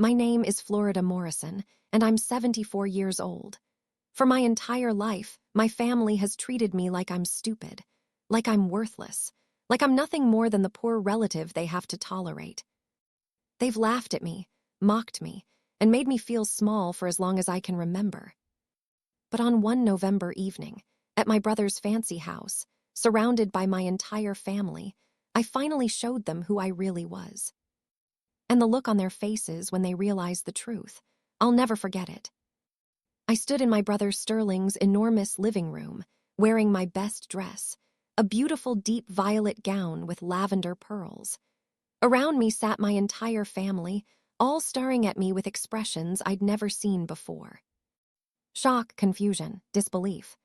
My name is Florida Morrison, and I'm 74 years old. For my entire life, my family has treated me like I'm stupid, like I'm worthless, like I'm nothing more than the poor relative they have to tolerate. They've laughed at me, mocked me, and made me feel small for as long as I can remember. But on one November evening, at my brother's fancy house, surrounded by my entire family, I finally showed them who I really was. And the look on their faces when they realized the truth, I'll never forget it. I stood in my brother Sterling's enormous living room, wearing my best dress, a beautiful deep violet gown with lavender pearls. Around me sat my entire family, all staring at me with expressions I'd never seen before. Shock, confusion, disbelief.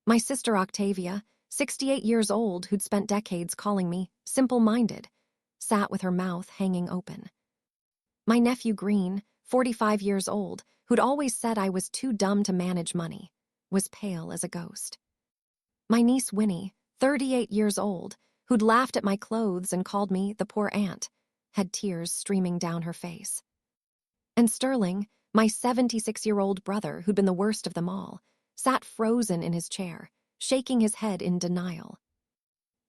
My sister Octavia, 68 years old, who'd spent decades calling me simple-minded, sat with her mouth hanging open. My nephew Green, 45 years old, who'd always said I was too dumb to manage money, was pale as a ghost. My niece Winnie, 38 years old, who'd laughed at my clothes and called me the poor aunt, had tears streaming down her face. And Sterling, my 76-year-old brother, who'd been the worst of them all, sat frozen in his chair, shaking his head in denial.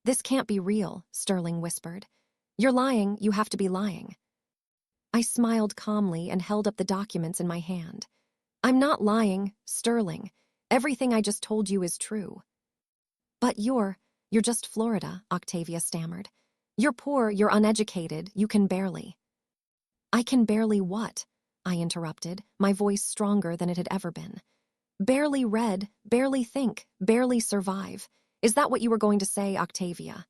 "This can't be real," Sterling whispered. "You're lying, you have to be lying." I smiled calmly and held up the documents in my hand. "I'm not lying, Sterling. Everything I just told you is true." "But you're just Florida," Octavia stammered. "You're poor, you're uneducated, you can barely." "I can barely what?" I interrupted, my voice stronger than it had ever been. "Barely read, barely think, barely survive. Is that what you were going to say, Octavia?"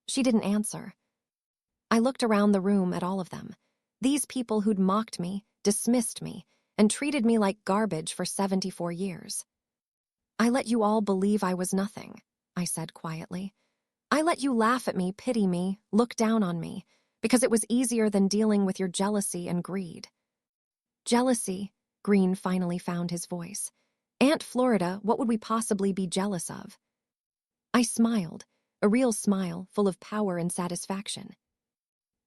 She didn't answer. I looked around the room at all of them. These people who'd mocked me, dismissed me, and treated me like garbage for 74 years. "I let you all believe I was nothing," I said quietly. "I let you laugh at me, pity me, look down on me, because it was easier than dealing with your jealousy and greed." "Jealousy," Green finally found his voice. "Aunt Florida, what would we possibly be jealous of?" I smiled, a real smile full of power and satisfaction.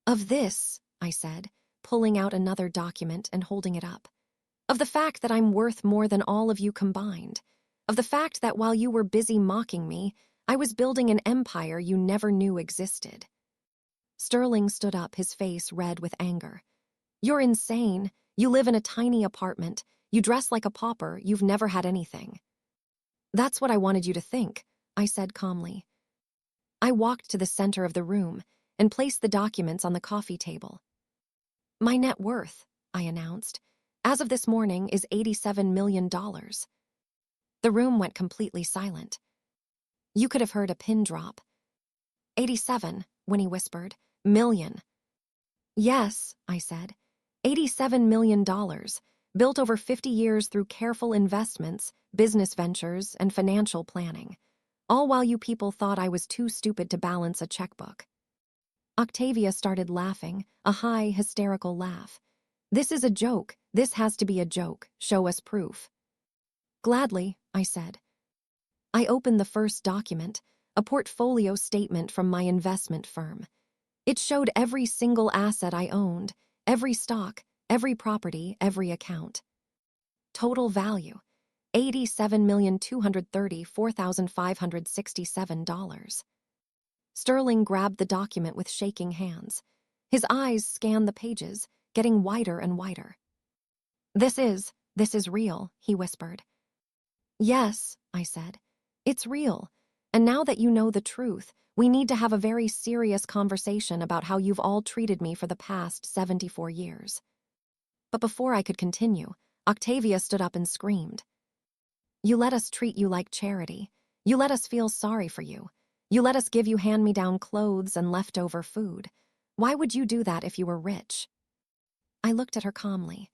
"Of this," I said, pulling out another document and holding it up. "Of the fact that I'm worth more than all of you combined. Of the fact that while you were busy mocking me, I was building an empire you never knew existed." Sterling stood up, his face red with anger. "You're insane. You live in a tiny apartment. You dress like a pauper. You've never had anything." "That's what I wanted you to think," I said calmly. I walked to the center of the room and placed the documents on the coffee table. "My net worth," I announced, "as of this morning is $87 million. The room went completely silent. You could have heard a pin drop. 87, Winnie whispered. Million. "Yes," I said. $87 million, built over 50 years through careful investments, business ventures, and financial planning. All while you people thought I was too stupid to balance a checkbook." Octavia started laughing, a high, hysterical laugh. "This is a joke. This has to be a joke. Show us proof." "Gladly," I said. I opened the first document, a portfolio statement from my investment firm. It showed every single asset I owned, every stock, every property, every account. Total value, $87,234,567. Sterling grabbed the document with shaking hands. His eyes scanned the pages, getting wider and wider. This is real," he whispered. "Yes," I said. "It's real. And now that you know the truth, we need to have a very serious conversation about how you've all treated me for the past 74 years. But before I could continue, Octavia stood up and screamed. "You let us treat you like charity. You let us feel sorry for you. You let us give you hand-me-down clothes and leftover food. Why would you do that if you were rich?" I looked at her calmly.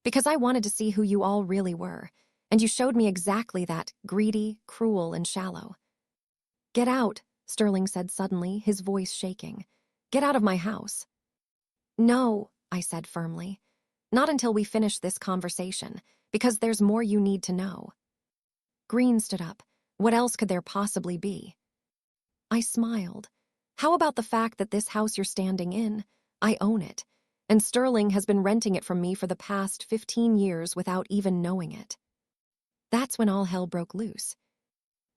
"Because I wanted to see who you all really were, and you showed me exactly that, greedy, cruel, and shallow." "Get out," Sterling said suddenly, his voice shaking. "Get out of my house." "No," I said firmly. "Not until we finish this conversation, because there's more you need to know." Green stood up. "What else could there possibly be?" I smiled. "How about the fact that this house you're standing in, I own it. and Sterling has been renting it from me for the past 15 years without even knowing it. That's when all hell broke loose.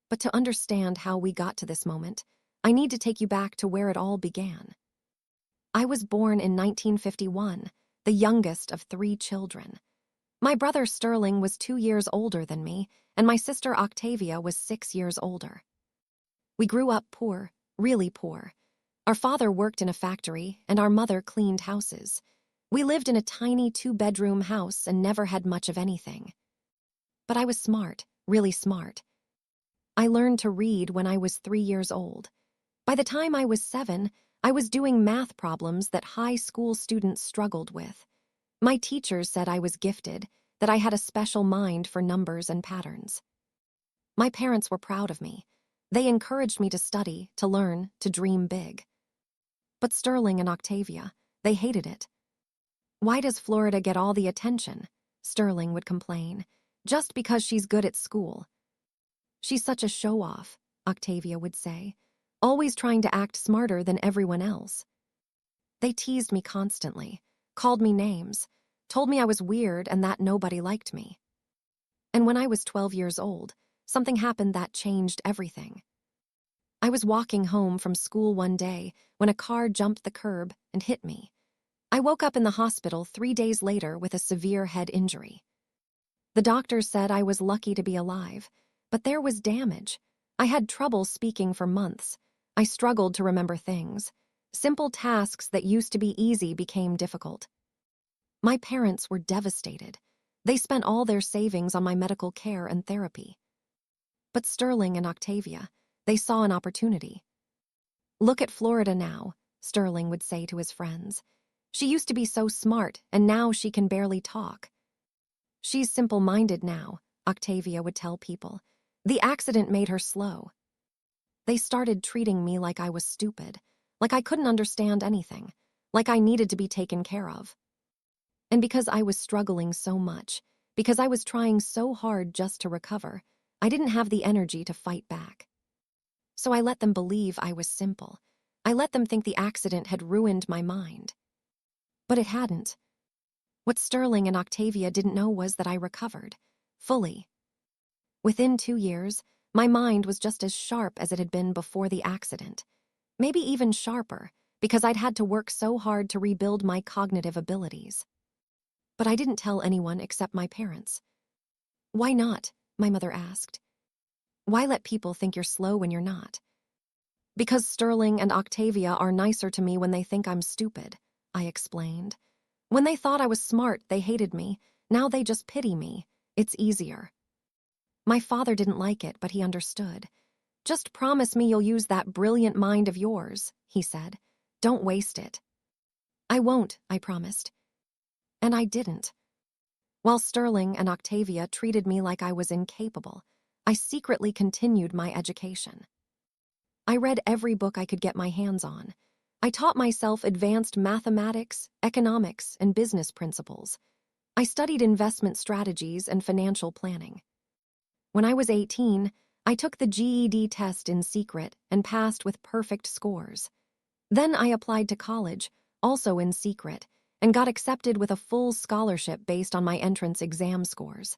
But to understand how we got to this moment, I need to take you back to where it all began. I was born in 1951, the youngest of 3 children. My brother Sterling was 2 years older than me, and my sister Octavia was 6 years older. We grew up poor, really poor. Our father worked in a factory, and our mother cleaned houses. We lived in a tiny 2-bedroom house and never had much of anything. But I was smart, really smart. I learned to read when I was 3 years old. By the time I was 7, I was doing math problems that high school students struggled with. My teachers said I was gifted, that I had a special mind for numbers and patterns. My parents were proud of me. They encouraged me to study, to learn, to dream big. But Sterling and Octavia, they hated it. "Why does Florida get all the attention?" Sterling would complain. "Just because she's good at school." "She's such a show-off," Octavia would say, "always trying to act smarter than everyone else." They teased me constantly, called me names, told me I was weird and that nobody liked me. And when I was 12 years old, something happened that changed everything. I was walking home from school one day when a car jumped the curb and hit me. I woke up in the hospital 3 days later with a severe head injury. The doctors said I was lucky to be alive, but there was damage. I had trouble speaking for months. I struggled to remember things. Simple tasks that used to be easy became difficult. My parents were devastated. They spent all their savings on my medical care and therapy. But Sterling and Octavia, they saw an opportunity. "Look at Florida now," Sterling would say to his friends. "She used to be so smart, and now she can barely talk." "She's simple-minded now," Octavia would tell people. "The accident made her slow." They started treating me like I was stupid, like I couldn't understand anything, like I needed to be taken care of. And because I was struggling so much, because I was trying so hard just to recover, I didn't have the energy to fight back. So I let them believe I was simple. I let them think the accident had ruined my mind. But it hadn't. What Sterling and Octavia didn't know was that I recovered, fully. Within 2 years, my mind was just as sharp as it had been before the accident. Maybe even sharper, because I'd had to work so hard to rebuild my cognitive abilities. But I didn't tell anyone except my parents. "Why not?" my mother asked. "Why let people think you're slow when you're not?" "Because Sterling and Octavia are nicer to me when they think I'm stupid," I explained. "When they thought I was smart, they hated me. Now they just pity me. It's easier." My father didn't like it, but he understood. "Just promise me you'll use that brilliant mind of yours," he said. "Don't waste it." "I won't," I promised. And I didn't. While Sterling and Octavia treated me like I was incapable, I secretly continued my education. I read every book I could get my hands on. I taught myself advanced mathematics, economics, and business principles. I studied investment strategies and financial planning. When I was 18, I took the GED test in secret and passed with perfect scores. Then I applied to college, also in secret, and got accepted with a full scholarship based on my entrance exam scores.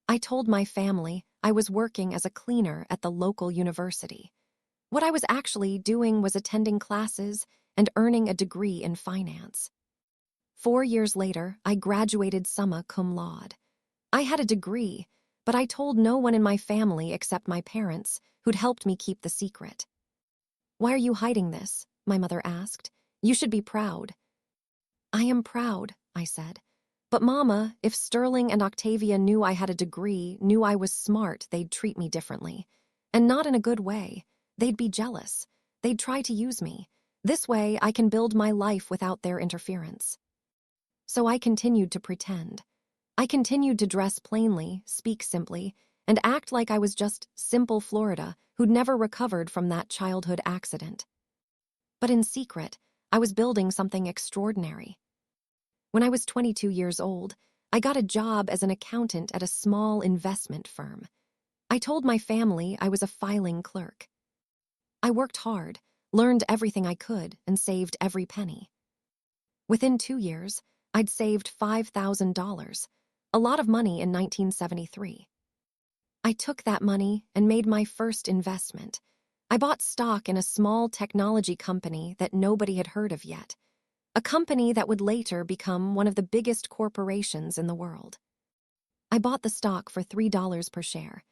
I told my family I was working as a cleaner at the local university. What I was actually doing was attending classes and earning a degree in finance. 4 years later, I graduated summa cum laude. I had a degree, but I told no one in my family except my parents, who'd helped me keep the secret. "Why are you hiding this?" my mother asked. "You should be proud." "I am proud," I said. "But Mama, if Sterling and Octavia knew I had a degree, knew I was smart, they'd treat me differently. And not in a good way. They'd be jealous. They'd try to use me. This way, I can build my life without their interference." So I continued to pretend. I continued to dress plainly, speak simply, and act like I was just simple Florida who'd never recovered from that childhood accident. But in secret, I was building something extraordinary. When I was 22 years old, I got a job as an accountant at a small investment firm. I told my family I was a filing clerk. I worked hard, learned everything I could, and saved every penny. Within 2 years, I'd saved $5,000, a lot of money in 1973. I took that money and made my first investment. I bought stock in a small technology company that nobody had heard of yet, a company that would later become one of the biggest corporations in the world. I bought the stock for $3 per share.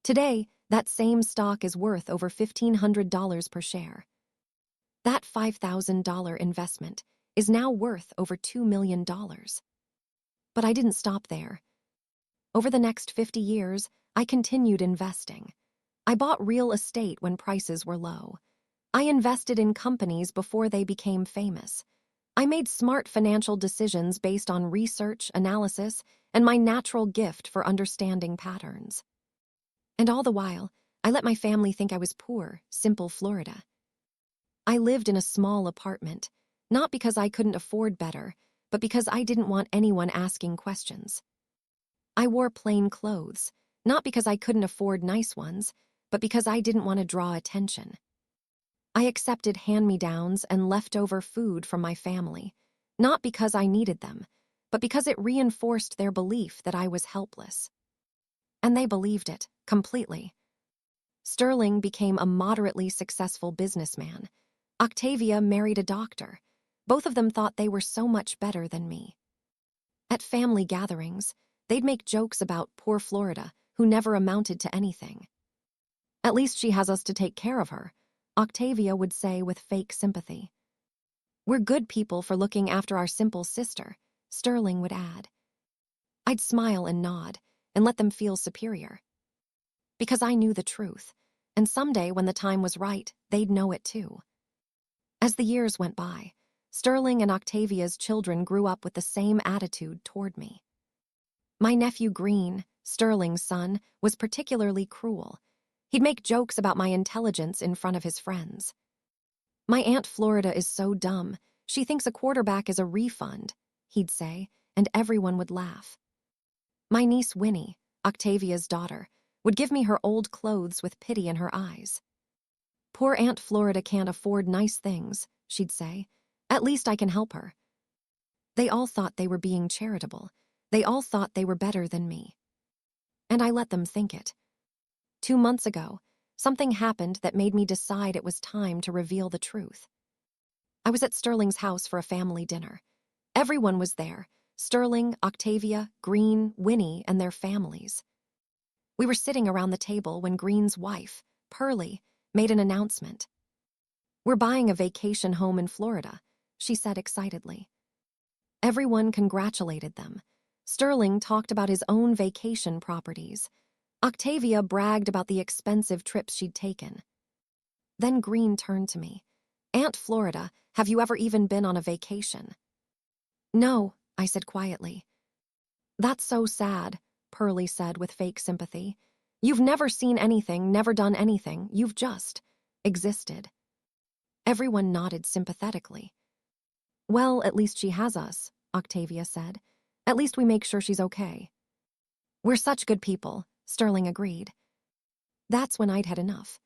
Today, that same stock is worth over $1,500 per share. That $5,000 investment is now worth over $2 million. But I didn't stop there. Over the next 50 years, I continued investing. I bought real estate when prices were low. I invested in companies before they became famous. I made smart financial decisions based on research, analysis, and my natural gift for understanding patterns. And all the while, I let my family think I was poor, simple Florida. I lived in a small apartment, not because I couldn't afford better, but because I didn't want anyone asking questions. I wore plain clothes, not because I couldn't afford nice ones, but because I didn't want to draw attention. I accepted hand-me-downs and leftover food from my family, not because I needed them, but because it reinforced their belief that I was helpless. And they believed it, completely. Sterling became a moderately successful businessman. Octavia married a doctor. Both of them thought they were so much better than me. At family gatherings, they'd make jokes about poor Florida, who never amounted to anything. "At least she has us to take care of her," Octavia would say with fake sympathy. "We're good people for looking after our simple sister," Sterling would add. I'd smile and nod, and let them feel superior. Because I knew the truth, and someday when the time was right, they'd know it too. As the years went by, Sterling and Octavia's children grew up with the same attitude toward me. My nephew Green, Sterling's son, was particularly cruel. He'd make jokes about my intelligence in front of his friends. "My Aunt Florida is so dumb, she thinks a quarterback is a refund," he'd say, and everyone would laugh. My niece Winnie, Octavia's daughter, would give me her old clothes with pity in her eyes. "Poor Aunt Florida can't afford nice things," she'd say. "At least I can help her." They all thought they were being charitable. They all thought they were better than me. And I let them think it. 2 months ago, something happened that made me decide it was time to reveal the truth. I was at Sterling's house for a family dinner. Everyone was there: Sterling, Octavia, Green, Winnie, and their families. We were sitting around the table when Green's wife, Pearlie, made an announcement. "We're buying a vacation home in Florida," she said excitedly. Everyone congratulated them. Sterling talked about his own vacation properties. Octavia bragged about the expensive trips she'd taken. Then Green turned to me. "Aunt Florida, have you ever even been on a vacation?" "No," I said quietly. "That's so sad," Pearlie said with fake sympathy. "You've never seen anything, never done anything. You've just existed." Everyone nodded sympathetically. "Well, at least she has us," Octavia said. "At least we make sure she's okay." "We're such good people," Sterling agreed. That's when I'd had enough.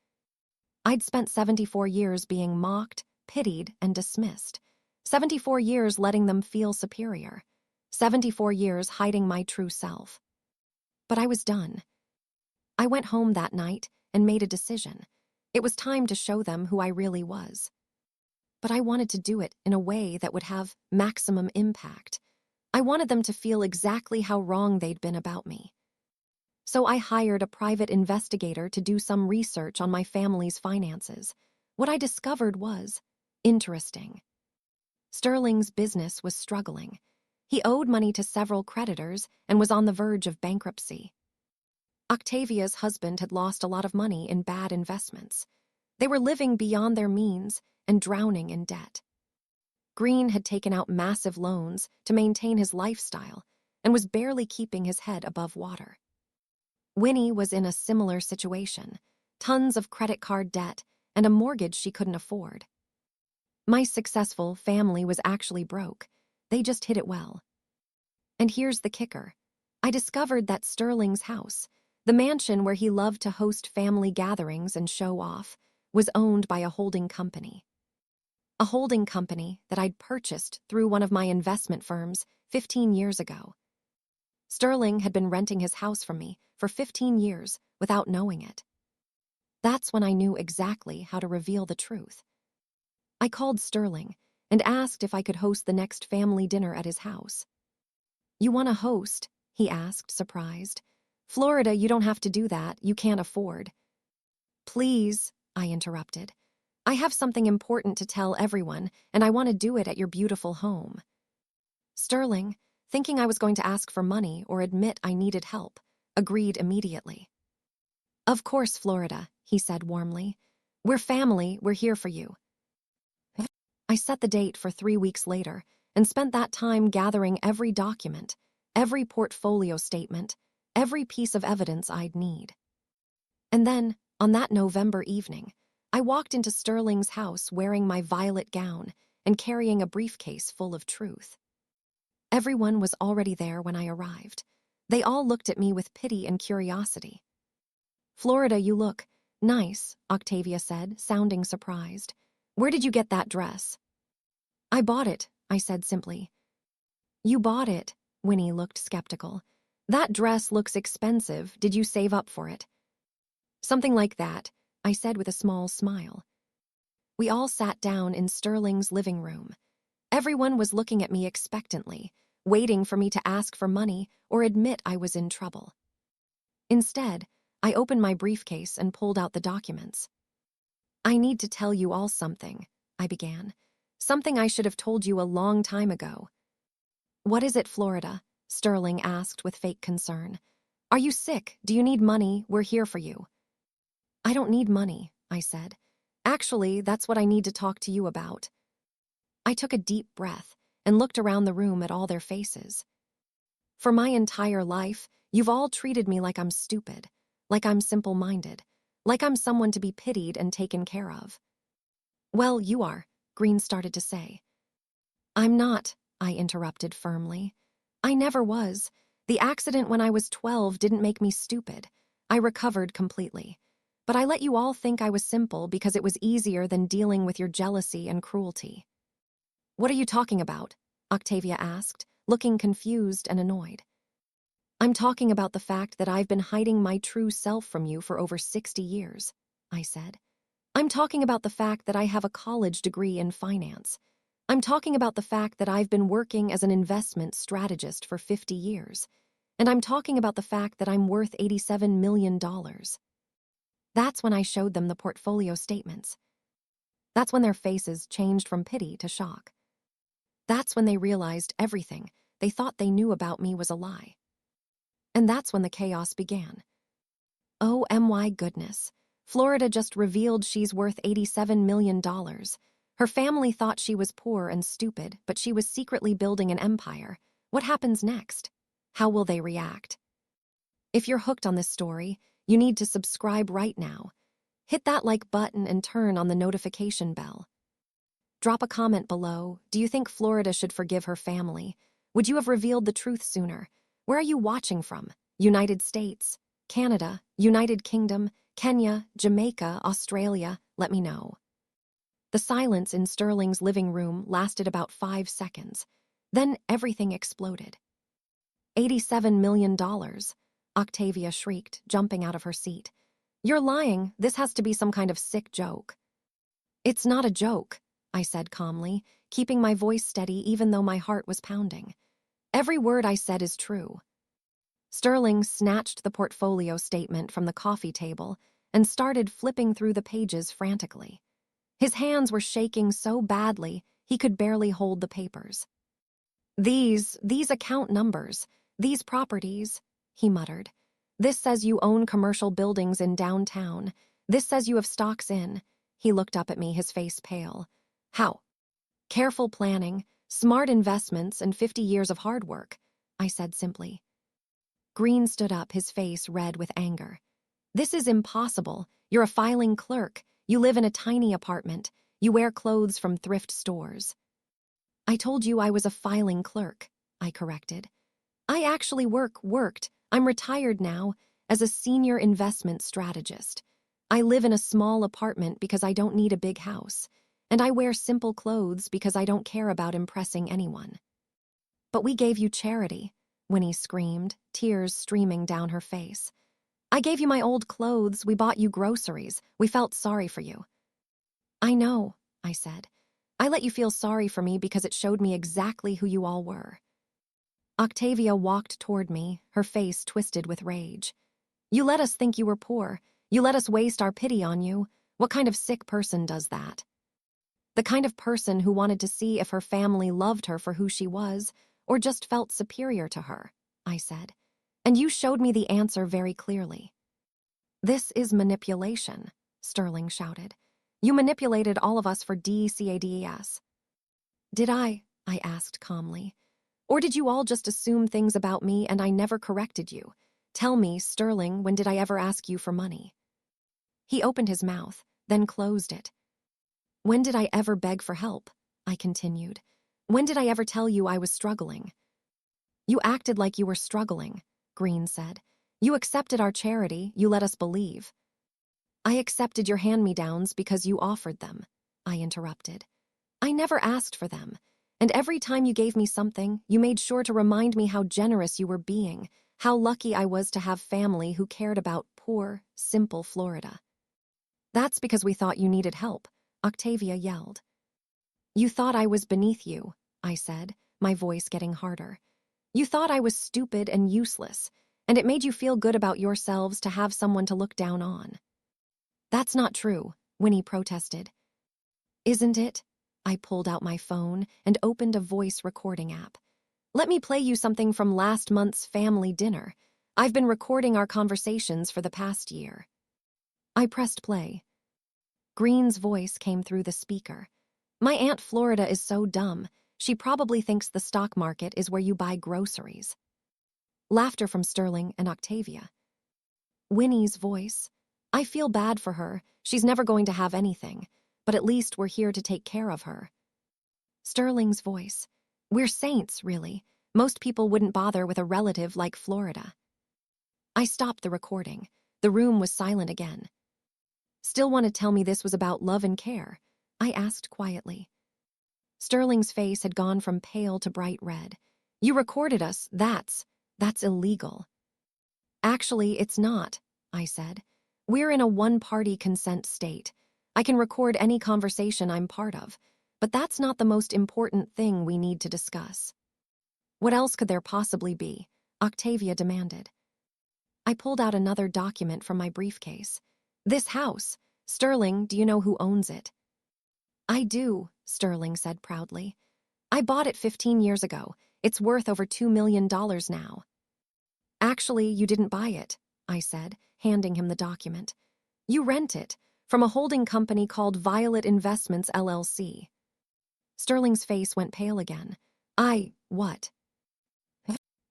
I'd spent 74 years being mocked, pitied, and dismissed. 74 years letting them feel superior. 74 years hiding my true self. But I was done. I went home that night and made a decision. It was time to show them who I really was. But I wanted to do it in a way that would have maximum impact. I wanted them to feel exactly how wrong they'd been about me. So I hired a private investigator to do some research on my family's finances. What I discovered was interesting. Sterling's business was struggling. He owed money to several creditors and was on the verge of bankruptcy. Octavia's husband had lost a lot of money in bad investments. They were living beyond their means and drowning in debt. Green had taken out massive loans to maintain his lifestyle and was barely keeping his head above water. Winnie was in a similar situation: tons of credit card debt and a mortgage she couldn't afford. My successful family was actually broke. They just hid it well. And here's the kicker. I discovered that Sterling's house, the mansion where he loved to host family gatherings and show off, was owned by a holding company. a holding company that I'd purchased through one of my investment firms 15 years ago. Sterling had been renting his house from me for 15 years without knowing it. That's when I knew exactly how to reveal the truth. I called Sterling and asked if I could host the next family dinner at his house. "You want to host?" he asked, surprised. "Florida, you don't have to do that. You can't afford." "Please," I interrupted. "I have something important to tell everyone, and I want to do it at your beautiful home." Sterling, thinking I was going to ask for money or admit I needed help, agreed immediately. "Of course, Florida," he said warmly. "We're family, we're here for you." I set the date for 3 weeks later and spent that time gathering every document, every portfolio statement, every piece of evidence I'd need. And then, on that November evening, I walked into Sterling's house wearing my violet gown and carrying a briefcase full of truth. Everyone was already there when I arrived. They all looked at me with pity and curiosity. "Florida, you look nice," Octavia said, sounding surprised. "Where did you get that dress?" "I bought it," I said simply. "You bought it?" Winnie looked skeptical. "That dress looks expensive. Did you save up for it?" "Something like that," I said with a small smile. We all sat down in Sterling's living room. Everyone was looking at me expectantly, waiting for me to ask for money or admit I was in trouble. Instead, I opened my briefcase and pulled out the documents. "I need to tell you all something," I began. "Something I should have told you a long time ago." "What is it, Florida?" Sterling asked with fake concern. "Are you sick? Do you need money? We're here for you." "I don't need money," I said. "Actually, that's what I need to talk to you about." I took a deep breath and looked around the room at all their faces. "For my entire life, you've all treated me like I'm stupid, like I'm simple-minded, like I'm someone to be pitied and taken care of." "Well, you are," Green started to say. "I'm not," I interrupted firmly. "I never was. The accident when I was 12 didn't make me stupid. I recovered completely. But I let you all think I was simple because it was easier than dealing with your jealousy and cruelty." "What are you talking about?" Octavia asked, looking confused and annoyed. "I'm talking about the fact that I've been hiding my true self from you for over 60 years, I said. "I'm talking about the fact that I have a college degree in finance. I'm talking about the fact that I've been working as an investment strategist for 50 years. And I'm talking about the fact that I'm worth $87 million. That's when I showed them the portfolio statements. That's when their faces changed from pity to shock. That's when they realized everything they thought they knew about me was a lie. And that's when the chaos began. Oh my goodness. Florida just revealed she's worth $87 million. Her family thought she was poor and stupid, but she was secretly building an empire. What happens next? How will they react? If you're hooked on this story, you need to subscribe right now. Hit that like button and turn on the notification bell. Drop a comment below. Do you think Florida should forgive her family? Would you have revealed the truth sooner? Where are you watching from? United States, Canada, United Kingdom, Kenya, Jamaica, Australia? Let me know. The silence in Sterling's living room lasted about 5 seconds. Then everything exploded. $87 million, Octavia shrieked, jumping out of her seat. "You're lying. This has to be some kind of sick joke." "It's not a joke," I said calmly, keeping my voice steady even though my heart was pounding. "Every word I said is true." Sterling snatched the portfolio statement from the coffee table and started flipping through the pages frantically. His hands were shaking so badly he could barely hold the papers. These account numbers, these properties," he muttered. "This says you own commercial buildings in downtown. This says you have stocks in." He looked up at me, his face pale. "How?" "Careful planning, smart investments, and 50 years of hard work," I said simply. Green stood up, his face red with anger. "This is impossible. You're a filing clerk. You live in a tiny apartment. You wear clothes from thrift stores." "I told you I was a filing clerk," I corrected. "I actually worked. I'm retired now, as a senior investment strategist. I live in a small apartment because I don't need a big house. And I wear simple clothes because I don't care about impressing anyone. But we gave you charity, Winnie screamed, tears streaming down her face. I gave you my old clothes, we bought you groceries, we felt sorry for you. I know, I said. I let you feel sorry for me because it showed me exactly who you all were. Octavia walked toward me, her face twisted with rage. You let us think you were poor. You let us waste our pity on you. What kind of sick person does that? The kind of person who wanted to see if her family loved her for who she was, or just felt superior to her, I said. And you showed me the answer very clearly. This is manipulation, Sterling shouted. You manipulated all of us for DCADES. Did I asked calmly. Or did you all just assume things about me and I never corrected you? Tell me, Sterling, when did I ever ask you for money? He opened his mouth, then closed it. When did I ever beg for help? I continued. When did I ever tell you I was struggling? You acted like you were struggling, Green said. You accepted our charity, you let us believe. I accepted your hand-me-downs because you offered them, I interrupted. I never asked for them, and every time you gave me something, you made sure to remind me how generous you were being, how lucky I was to have family who cared about poor, simple Florida. That's because we thought you needed help, Octavia yelled. You thought I was beneath you, I said, my voice getting harder. You thought I was stupid and useless, and it made you feel good about yourselves to have someone to look down on. That's not true, Winnie protested. Isn't it? I pulled out my phone and opened a voice recording app. Let me play you something from last month's family dinner. I've been recording our conversations for the past year. I pressed play. Green's voice came through the speaker. My Aunt Florida is so dumb. She probably thinks the stock market is where you buy groceries. Laughter from Sterling and Octavia. Winnie's voice. I feel bad for her. She's never going to have anything, but at least we're here to take care of her. Sterling's voice. We're saints, really. Most people wouldn't bother with a relative like Florida. I stopped the recording. The room was silent again. Still want to tell me this was about love and care? I asked quietly. Sterling's face had gone from pale to bright red. You recorded us, that's illegal. Actually, it's not, I said. We're in a one-party consent state. I can record any conversation I'm part of, but that's not the most important thing we need to discuss. What else could there possibly be? Octavia demanded. I pulled out another document from my briefcase. This house. Sterling, do you know who owns it? I do, Sterling said proudly. I bought it 15 years ago. It's worth over $2 million now. Actually, you didn't buy it, I said, handing him the document. You rent it from a holding company called Violet Investments, LLC. Sterling's face went pale again. What?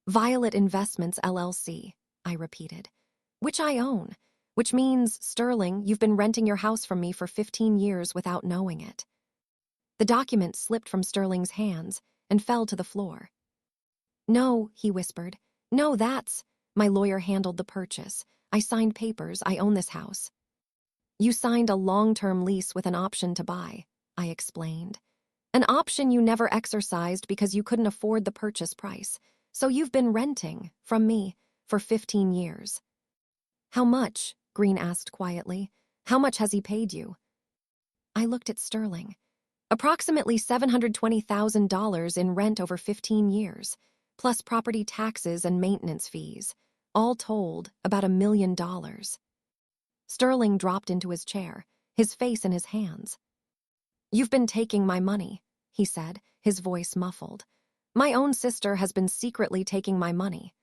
Violet Investments, LLC, I repeated. Which I own. Which means, Sterling, you've been renting your house from me for 15 years without knowing it. The document slipped from Sterling's hands and fell to the floor. No, he whispered. No, my lawyer handled the purchase. I signed papers, I own this house. You signed a long-term lease with an option to buy, I explained. An option you never exercised because you couldn't afford the purchase price, so you've been renting, from me, for 15 years. How much? Green asked quietly. How much has he paid you? I looked at Sterling. Approximately $720,000 in rent over 15 years, plus property taxes and maintenance fees. All told, about $1 million. Sterling dropped into his chair, his face in his hands. You've been taking my money, he said, his voice muffled. My own sister has been secretly taking my money.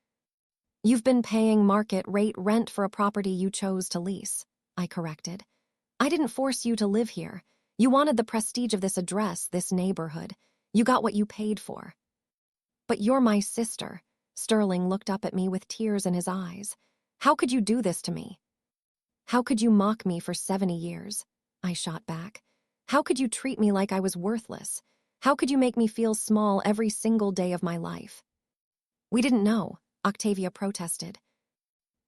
You've been paying market rate rent for a property you chose to lease, I corrected. I didn't force you to live here. You wanted the prestige of this address, this neighborhood. You got what you paid for. But you're my sister. Sterling looked up at me with tears in his eyes. How could you do this to me? How could you mock me for 70 years? I shot back. How could you treat me like I was worthless? How could you make me feel small every single day of my life? We didn't know, Octavia protested.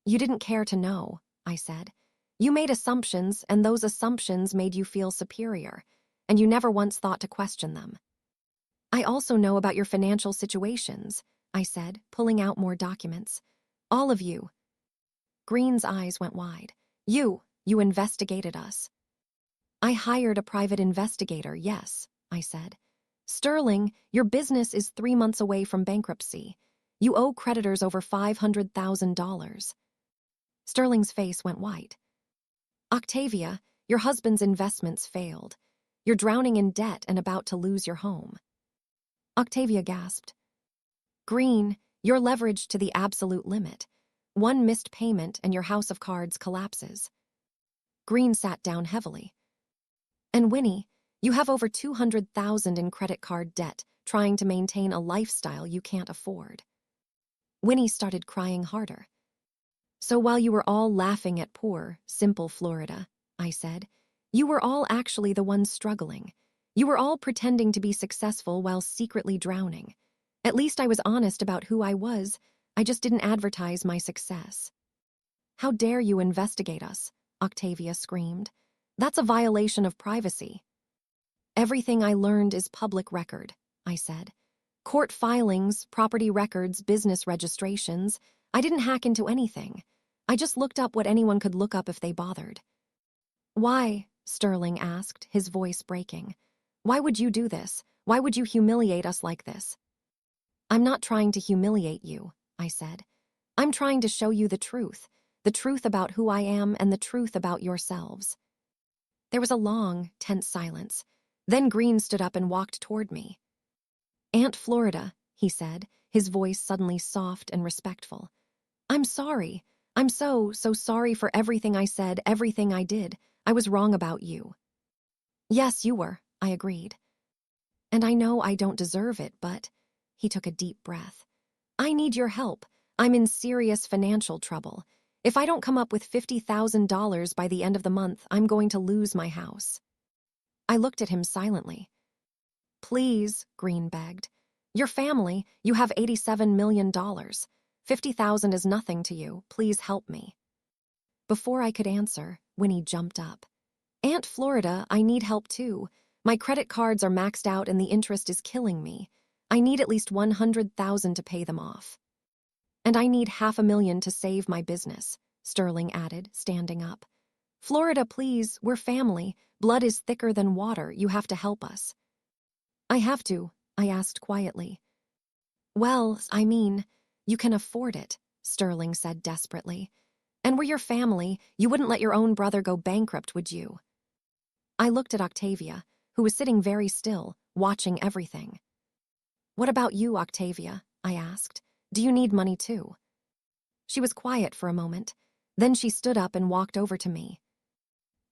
You didn't care to know, I said. You made assumptions, and those assumptions made you feel superior. and you never once thought to question them. I also know about your financial situations, I said, pulling out more documents. All of you. Green's eyes went wide. You investigated us. I hired a private investigator, yes, I said. Sterling, your business is 3 months away from bankruptcy. You owe creditors over $500,000. Sterling's face went white. Octavia, your husband's investments failed. You're drowning in debt and about to lose your home. Octavia gasped. Green, you're leveraged to the absolute limit. One missed payment and your house of cards collapses. Green sat down heavily. And Winnie, you have over $200,000 in credit card debt, trying to maintain a lifestyle you can't afford. Winnie started crying harder. So while you were all laughing at poor, simple Florida, I said, you were all actually the ones struggling. You were all pretending to be successful while secretly drowning. At least I was honest about who I was. I just didn't advertise my success. How dare you investigate us? Octavia screamed. That's a violation of privacy. Everything I learned is public record, I said. Court filings, property records, business registrations. I didn't hack into anything. I just looked up what anyone could look up if they bothered. Why? Sterling asked, his voice breaking. Why would you do this? Why would you humiliate us like this? I'm not trying to humiliate you, I said. I'm trying to show you the truth about who I am and the truth about yourselves. There was a long, tense silence. Then Green stood up and walked toward me. Aunt Florida, he said, his voice suddenly soft and respectful. I'm sorry. I'm so sorry for everything I said, everything I did. I was wrong about you. Yes, you were, I agreed. And I know I don't deserve it, but... He took a deep breath. I need your help. I'm in serious financial trouble. If I don't come up with $50,000 by the end of the month, I'm going to lose my house. I looked at him silently. Please, Green begged. Your family, you have $87 million. $50,000 is nothing to you. Please help me. Before I could answer, Winnie jumped up. Aunt Florida, I need help too. My credit cards are maxed out and the interest is killing me. I need at least $100,000 to pay them off. And I need $500,000 to save my business, Sterling added, standing up. Florida, please, we're family. Blood is thicker than water. You have to help us. I have to, I asked quietly. Well, I mean, you can afford it, Sterling said desperately. And we're your family. You wouldn't let your own brother go bankrupt, would you? I looked at Octavia, who was sitting very still, watching everything. What about you, Octavia? I asked. Do you need money too? She was quiet for a moment. Then she stood up and walked over to me.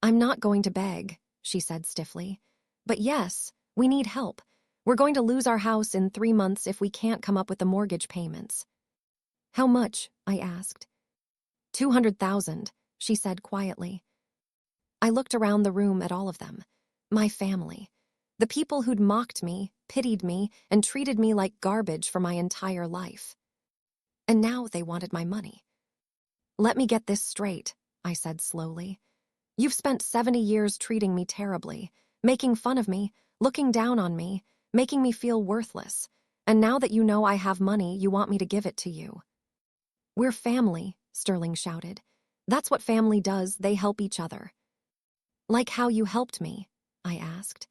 I'm not going to beg, she said stiffly. But yes, we need help. We're going to lose our house in 3 months if we can't come up with the mortgage payments. How much? I asked. $200,000, she said quietly. I looked around the room at all of them. My family. The people who'd mocked me, pitied me, and treated me like garbage for my entire life. And now they wanted my money. Let me get this straight, I said slowly. You've spent 70 years treating me terribly, making fun of me, looking down on me, making me feel worthless. And now that you know I have money, you want me to give it to you. We're family, Sterling shouted. That's what family does, they help each other. Like how you helped me, I asked.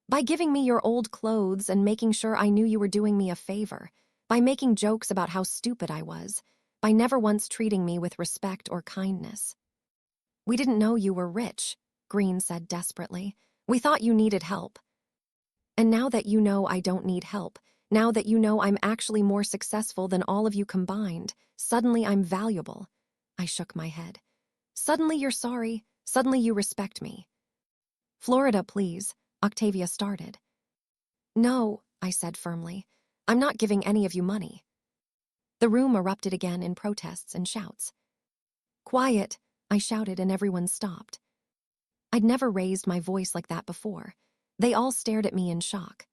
By giving me your old clothes and making sure I knew you were doing me a favor. By making jokes about how stupid I was. By never once treating me with respect or kindness. We didn't know you were rich, Green said desperately. We thought you needed help. And now that you know I don't need help, now that you know I'm actually more successful than all of you combined, suddenly I'm valuable. I shook my head. Suddenly you're sorry, suddenly you respect me. Florida, please, Octavia started. No, I said firmly. I'm not giving any of you money. The room erupted again in protests and shouts. Quiet, I shouted, and everyone stopped. I'd never raised my voice like that before. They all stared at me in shock.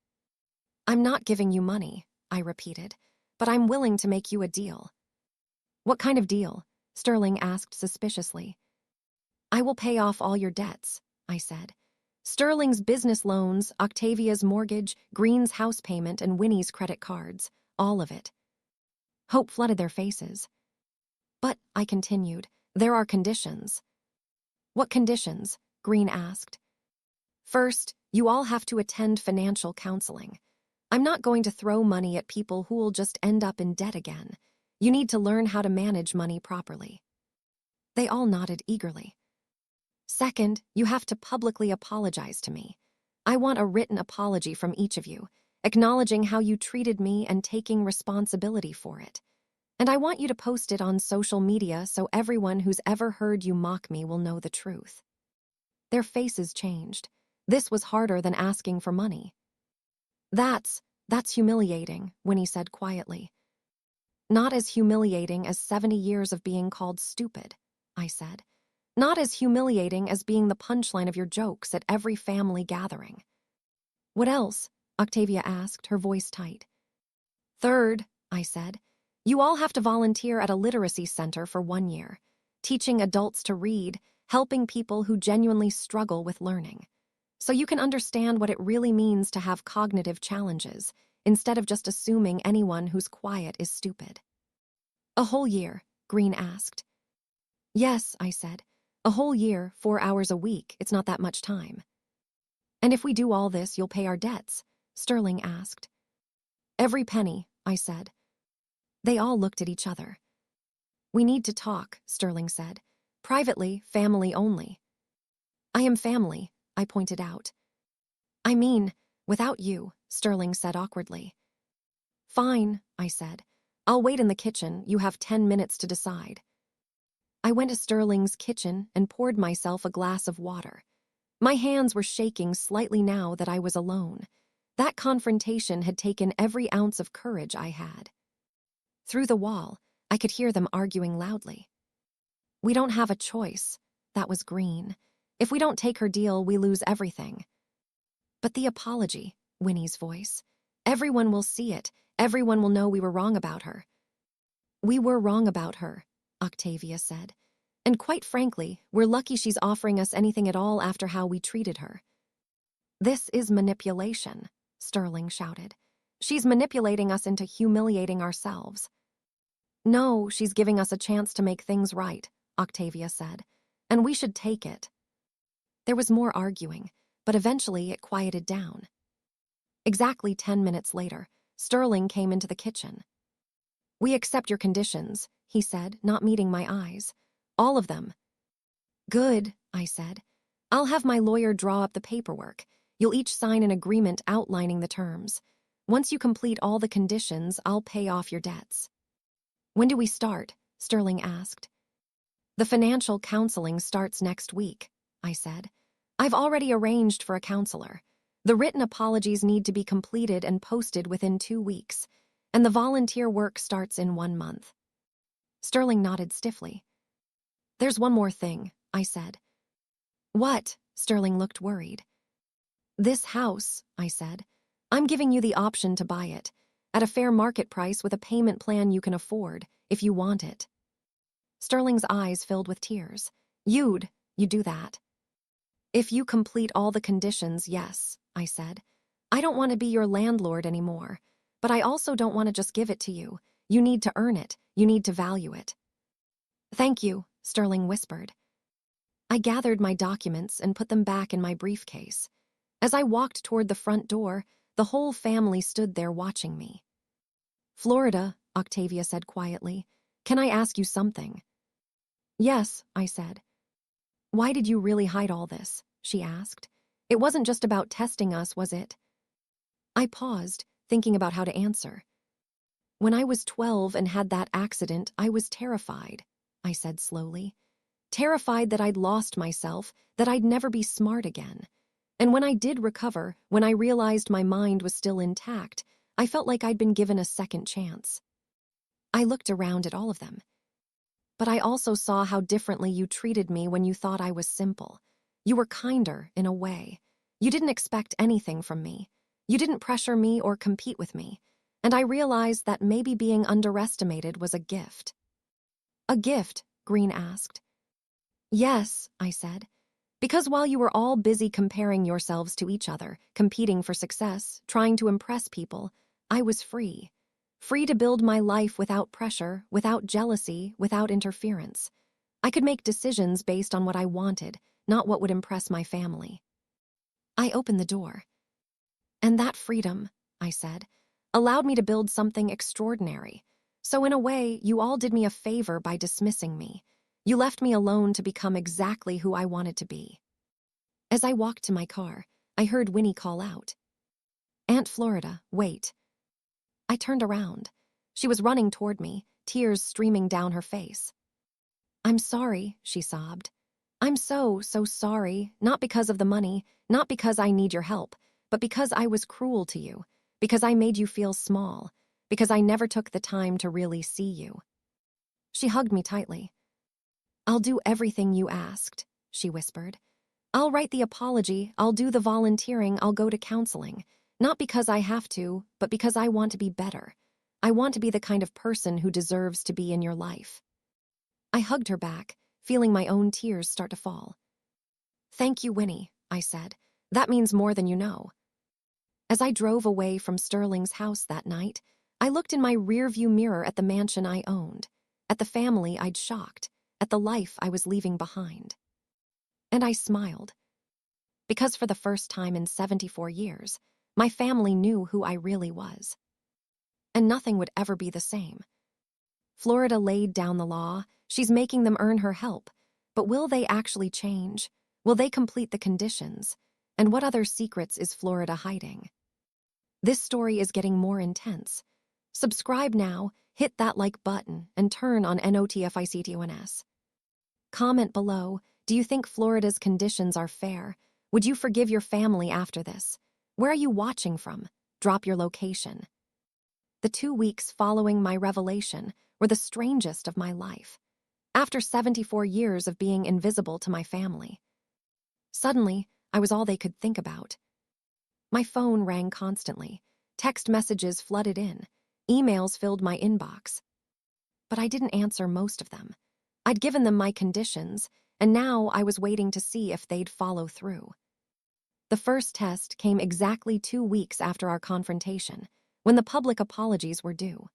I'm not giving you money, I repeated, but I'm willing to make you a deal. What kind of deal? Sterling asked suspiciously. I will pay off all your debts, I said. Sterling's business loans, Octavia's mortgage, Green's house payment, and Winnie's credit cards. All of it. Hope flooded their faces. But, I continued, there are conditions. What conditions? Green asked. First, you all have to attend financial counseling. I'm not going to throw money at people who'll just end up in debt again. You need to learn how to manage money properly. They all nodded eagerly. Second, you have to publicly apologize to me. I want a written apology from each of you, acknowledging how you treated me and taking responsibility for it. And I want you to post it on social media so everyone who's ever heard you mock me will know the truth. Their faces changed. This was harder than asking for money. That's humiliating, Winnie said quietly. Not as humiliating as 70 years of being called stupid, I said. Not as humiliating as being the punchline of your jokes at every family gathering. What else? Octavia asked, her voice tight. Third, I said, you all have to volunteer at a literacy center for 1 year, teaching adults to read, helping people who genuinely struggle with learning. So you can understand what it really means to have cognitive challenges, instead of just assuming anyone who's quiet is stupid. A whole year, Green asked. Yes, I said. A whole year, 4 hours a week, it's not that much time. And if we do all this, you'll pay our debts, Sterling asked. Every penny, I said. They all looked at each other. We need to talk, Sterling said. Privately, family only. I am family, I pointed out. I mean, without you, Sterling said awkwardly. Fine, I said. I'll wait in the kitchen, you have 10 minutes to decide. I went to Sterling's kitchen and poured myself a glass of water. My hands were shaking slightly now that I was alone. That confrontation had taken every ounce of courage I had. Through the wall, I could hear them arguing loudly. We don't have a choice. That was Green. If we don't take her deal, we lose everything. But the apology, Winnie's voice. Everyone will see it. Everyone will know we were wrong about her. We were wrong about her, Octavia said. And quite frankly, we're lucky she's offering us anything at all after how we treated her. This is manipulation, Sterling shouted. She's manipulating us into humiliating ourselves. No, she's giving us a chance to make things right, Octavia said. And we should take it. There was more arguing, but eventually it quieted down. Exactly 10 minutes later, Sterling came into the kitchen. We accept your conditions, he said, not meeting my eyes. All of them. Good, I said. I'll have my lawyer draw up the paperwork. You'll each sign an agreement outlining the terms. Once you complete all the conditions, I'll pay off your debts. When do we start? Sterling asked. The financial counseling starts next week, I said. I've already arranged for a counselor. The written apologies need to be completed and posted within 2 weeks, and the volunteer work starts in 1 month. Sterling nodded stiffly. There's one more thing, I said. What? Sterling looked worried. This house, I said. I'm giving you the option to buy it, at a fair market price with a payment plan you can afford, if you want it. Sterling's eyes filled with tears. You'd do that. If you complete all the conditions, yes, I said. I don't want to be your landlord anymore, but I also don't want to just give it to you. You need to earn it. You need to value it. Thank you, Sterling whispered. I gathered my documents and put them back in my briefcase. As I walked toward the front door, the whole family stood there watching me. Florida, Octavia said quietly. Can I ask you something? Yes, I said. Why did you really hide all this? She asked. It wasn't just about testing us, was it? I paused, thinking about how to answer. When I was 12 and had that accident, I was terrified, I said slowly. Terrified that I'd lost myself, that I'd never be smart again. And when I did recover, when I realized my mind was still intact, I felt like I'd been given a second chance. I looked around at all of them. But I also saw how differently you treated me when you thought I was simple. You were kinder, in a way. You didn't expect anything from me. You didn't pressure me or compete with me. And I realized that maybe being underestimated was a gift. A gift? Green asked. Yes, I said. Because while you were all busy comparing yourselves to each other, competing for success, trying to impress people, I was free. Free to build my life without pressure, without jealousy, without interference. I could make decisions based on what I wanted, not what would impress my family. I opened the door. And that freedom, I said, allowed me to build something extraordinary. So in a way, you all did me a favor by dismissing me. You left me alone to become exactly who I wanted to be. As I walked to my car, I heard Winnie call out, "Aunt Florida, wait." I turned around. She was running toward me, tears streaming down her face. "I'm sorry," she sobbed. "I'm so sorry, not because of the money, not because I need your help, but because I was cruel to you, because I made you feel small, because I never took the time to really see you." She hugged me tightly. "I'll do everything you asked," she whispered. "I'll write the apology, I'll do the volunteering, I'll go to counseling. Not because I have to, but because I want to be better. I want to be the kind of person who deserves to be in your life." I hugged her back, feeling my own tears start to fall. "Thank you, Winnie," I said. "That means more than you know." As I drove away from Sterling's house that night, I looked in my rearview mirror at the mansion I owned, at the family I'd shocked, at the life I was leaving behind. And I smiled. Because for the first time in 74 years, my family knew who I really was. And nothing would ever be the same. Florida laid down the law, she's making them earn her help. But will they actually change? Will they complete the conditions? And what other secrets is Florida hiding? This story is getting more intense. Subscribe now, hit that like button, and turn on NOTFICTONS. Comment below, do you think Florida's conditions are fair? Would you forgive your family after this? Where are you watching from? Drop your location. The 2 weeks following my revelation were the strangest of my life. After 74 years of being invisible to my family. Suddenly, I was all they could think about. My phone rang constantly. Text messages flooded in. Emails filled my inbox. But I didn't answer most of them. I'd given them my conditions, and now I was waiting to see if they'd follow through. The first test came exactly 2 weeks after our confrontation, when the public apologies were due.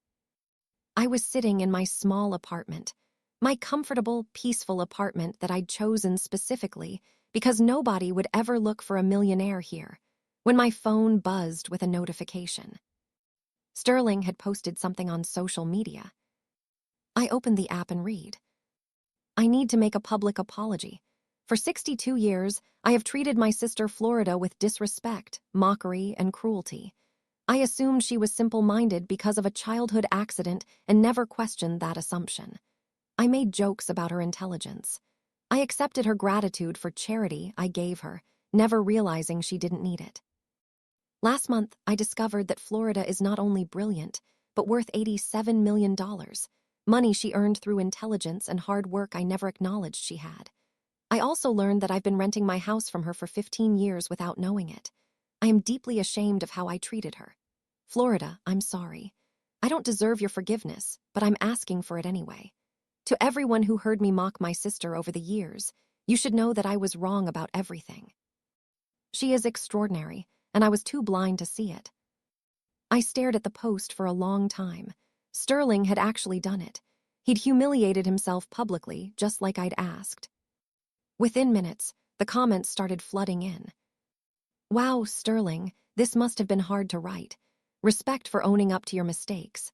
I was sitting in my small apartment, my comfortable, peaceful apartment that I'd chosen specifically because nobody would ever look for a millionaire here, when my phone buzzed with a notification. Sterling had posted something on social media. I opened the app and read. "I need to make a public apology. For 62 years, I have treated my sister Florida with disrespect, mockery, and cruelty. I assumed she was simple-minded because of a childhood accident and never questioned that assumption. I made jokes about her intelligence. I accepted her gratitude for charity I gave her, never realizing she didn't need it. Last month, I discovered that Florida is not only brilliant, but worth $87 million, money she earned through intelligence and hard work I never acknowledged she had. I also learned that I've been renting my house from her for 15 years without knowing it. I am deeply ashamed of how I treated her. Florida, I'm sorry. I don't deserve your forgiveness, but I'm asking for it anyway. To everyone who heard me mock my sister over the years, you should know that I was wrong about everything. She is extraordinary, and I was too blind to see it." I stared at the post for a long time. Sterling had actually done it. He'd humiliated himself publicly, just like I'd asked. Within minutes, the comments started flooding in. "Wow, Sterling, this must have been hard to write. Respect for owning up to your mistakes.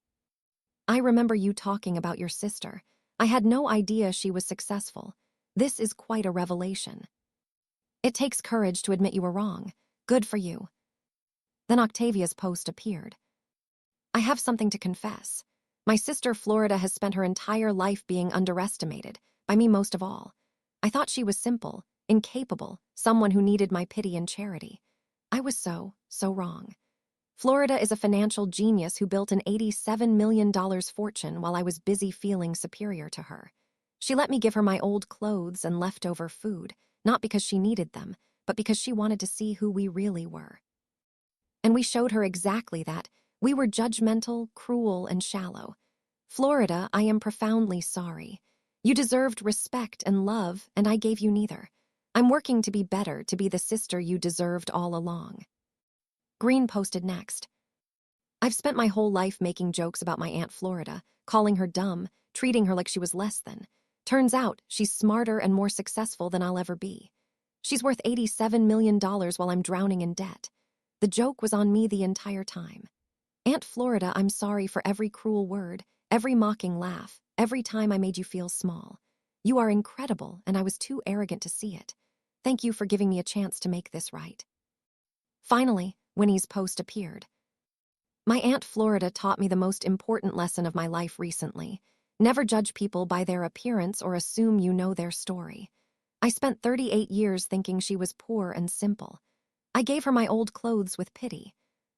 I remember you talking about your sister. I had no idea she was successful. This is quite a revelation. It takes courage to admit you were wrong. Good for you." Then Octavia's post appeared. "I have something to confess. My sister Florida has spent her entire life being underestimated, by me most of all. I thought she was simple, incapable, someone who needed my pity and charity. I was so wrong. Florida is a financial genius who built an $87 million fortune while I was busy feeling superior to her. She let me give her my old clothes and leftover food, not because she needed them, but because she wanted to see who we really were. And we showed her exactly that. We were judgmental, cruel, and shallow. Florida, I am profoundly sorry. You deserved respect and love, and I gave you neither. I'm working to be better, to be the sister you deserved all along. Green posted next. I've spent my whole life making jokes about my Aunt Florida, calling her dumb, treating her like she was less than. Turns out, she's smarter and more successful than I'll ever be. She's worth $87 million while I'm drowning in debt. The joke was on me the entire time. Aunt Florida, I'm sorry for every cruel word, every mocking laugh, every time I made you feel small. You are incredible, and I was too arrogant to see it. Thank you for giving me a chance to make this right. Finally, Winnie's post appeared. My Aunt Florida taught me the most important lesson of my life recently. Never judge people by their appearance or assume you know their story. I spent 38 years thinking she was poor and simple. I gave her my old clothes with pity.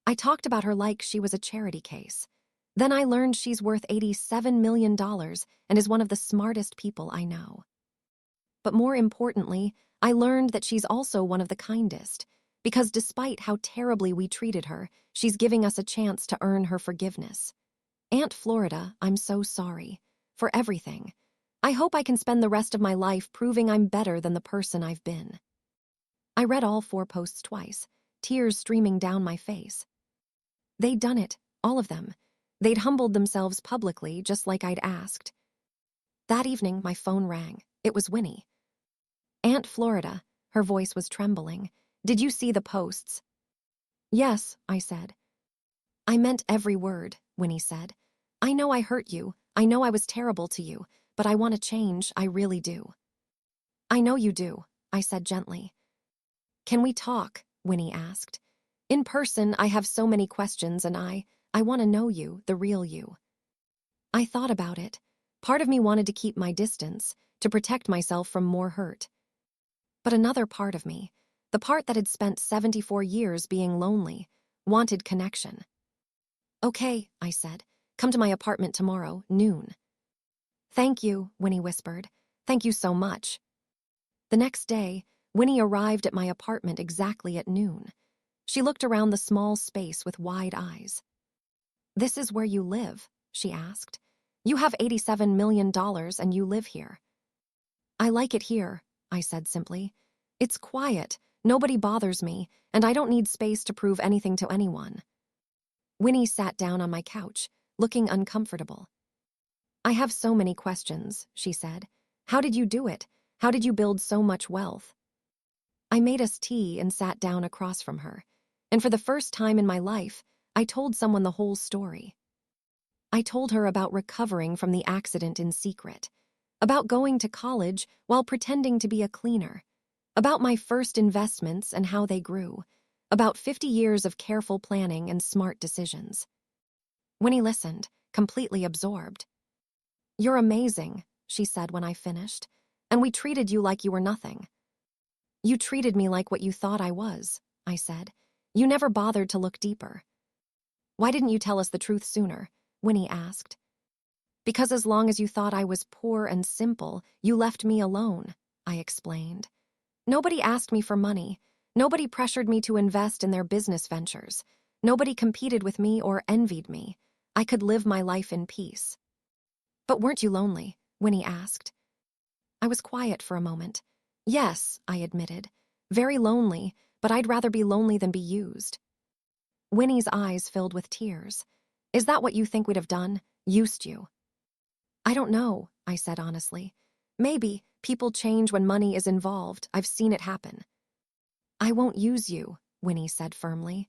I talked about her like she was a charity case. Then I learned she's worth $87 million and is one of the smartest people I know. But more importantly, I learned that she's also one of the kindest, because despite how terribly we treated her, she's giving us a chance to earn her forgiveness. Aunt Florida, I'm so sorry. For everything. I hope I can spend the rest of my life proving I'm better than the person I've been. I read all 4 posts twice, tears streaming down my face. They'd done it, all of them. They'd humbled themselves publicly, just like I'd asked. That evening, my phone rang. It was Winnie. Aunt Florida, her voice was trembling. Did you see the posts? Yes, I said. I meant every word, Winnie said. I know I hurt you. I know I was terrible to you, but I want to change, I really do. I know you do, I said gently. Can we talk? Winnie asked. In person, I have so many questions and I want to know you, the real you. I thought about it. Part of me wanted to keep my distance, to protect myself from more hurt. But another part of me, the part that had spent 74 years being lonely, wanted connection. Okay, I said. Come to my apartment tomorrow, noon. Thank you, Winnie whispered. Thank you so much. The next day, Winnie arrived at my apartment exactly at noon. She looked around the small space with wide eyes. This is where you live, she asked. You have $87 million and you live here. I like it here, I said simply. It's quiet, nobody bothers me, and I don't need space to prove anything to anyone. Winnie sat down on my couch, looking uncomfortable. I have so many questions, she said. How did you do it? How did you build so much wealth? I made us tea and sat down across from her, and for the first time in my life, I told someone the whole story. I told her about recovering from the accident in secret, about going to college while pretending to be a cleaner, about my first investments and how they grew, about 50 years of careful planning and smart decisions. Winnie listened, completely absorbed. You're amazing, she said when I finished, and we treated you like you were nothing. You treated me like what you thought I was, I said. You never bothered to look deeper. Why didn't you tell us the truth sooner? Winnie asked. Because as long as you thought I was poor and simple, you left me alone, I explained. Nobody asked me for money. Nobody pressured me to invest in their business ventures. Nobody competed with me or envied me. I could live my life in peace. But weren't you lonely? Winnie asked. I was quiet for a moment. Yes, I admitted. Very lonely, but I'd rather be lonely than be used. Winnie's eyes filled with tears. Is that what you think we'd have done? Used you? I don't know, I said honestly. Maybe people change when money is involved. I've seen it happen. I won't use you, Winnie said firmly.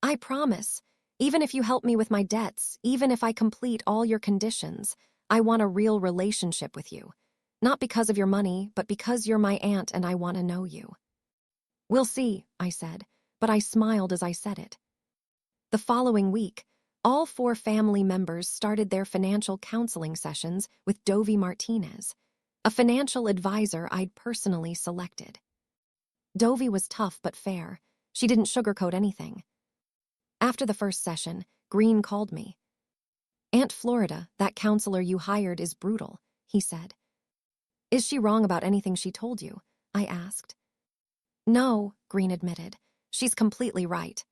I promise. Even if you help me with my debts, even if I complete all your conditions, I want a real relationship with you. Not because of your money, but because you're my aunt and I want to know you. We'll see, I said, but I smiled as I said it. The following week, all 4 family members started their financial counseling sessions with Dovie Martinez, a financial advisor I'd personally selected. Dovie was tough but fair. She didn't sugarcoat anything. After the first session, Green called me. Aunt Florida, that counselor you hired, is brutal, he said. Is she wrong about anything she told you? I asked. No, Green admitted. She's completely right.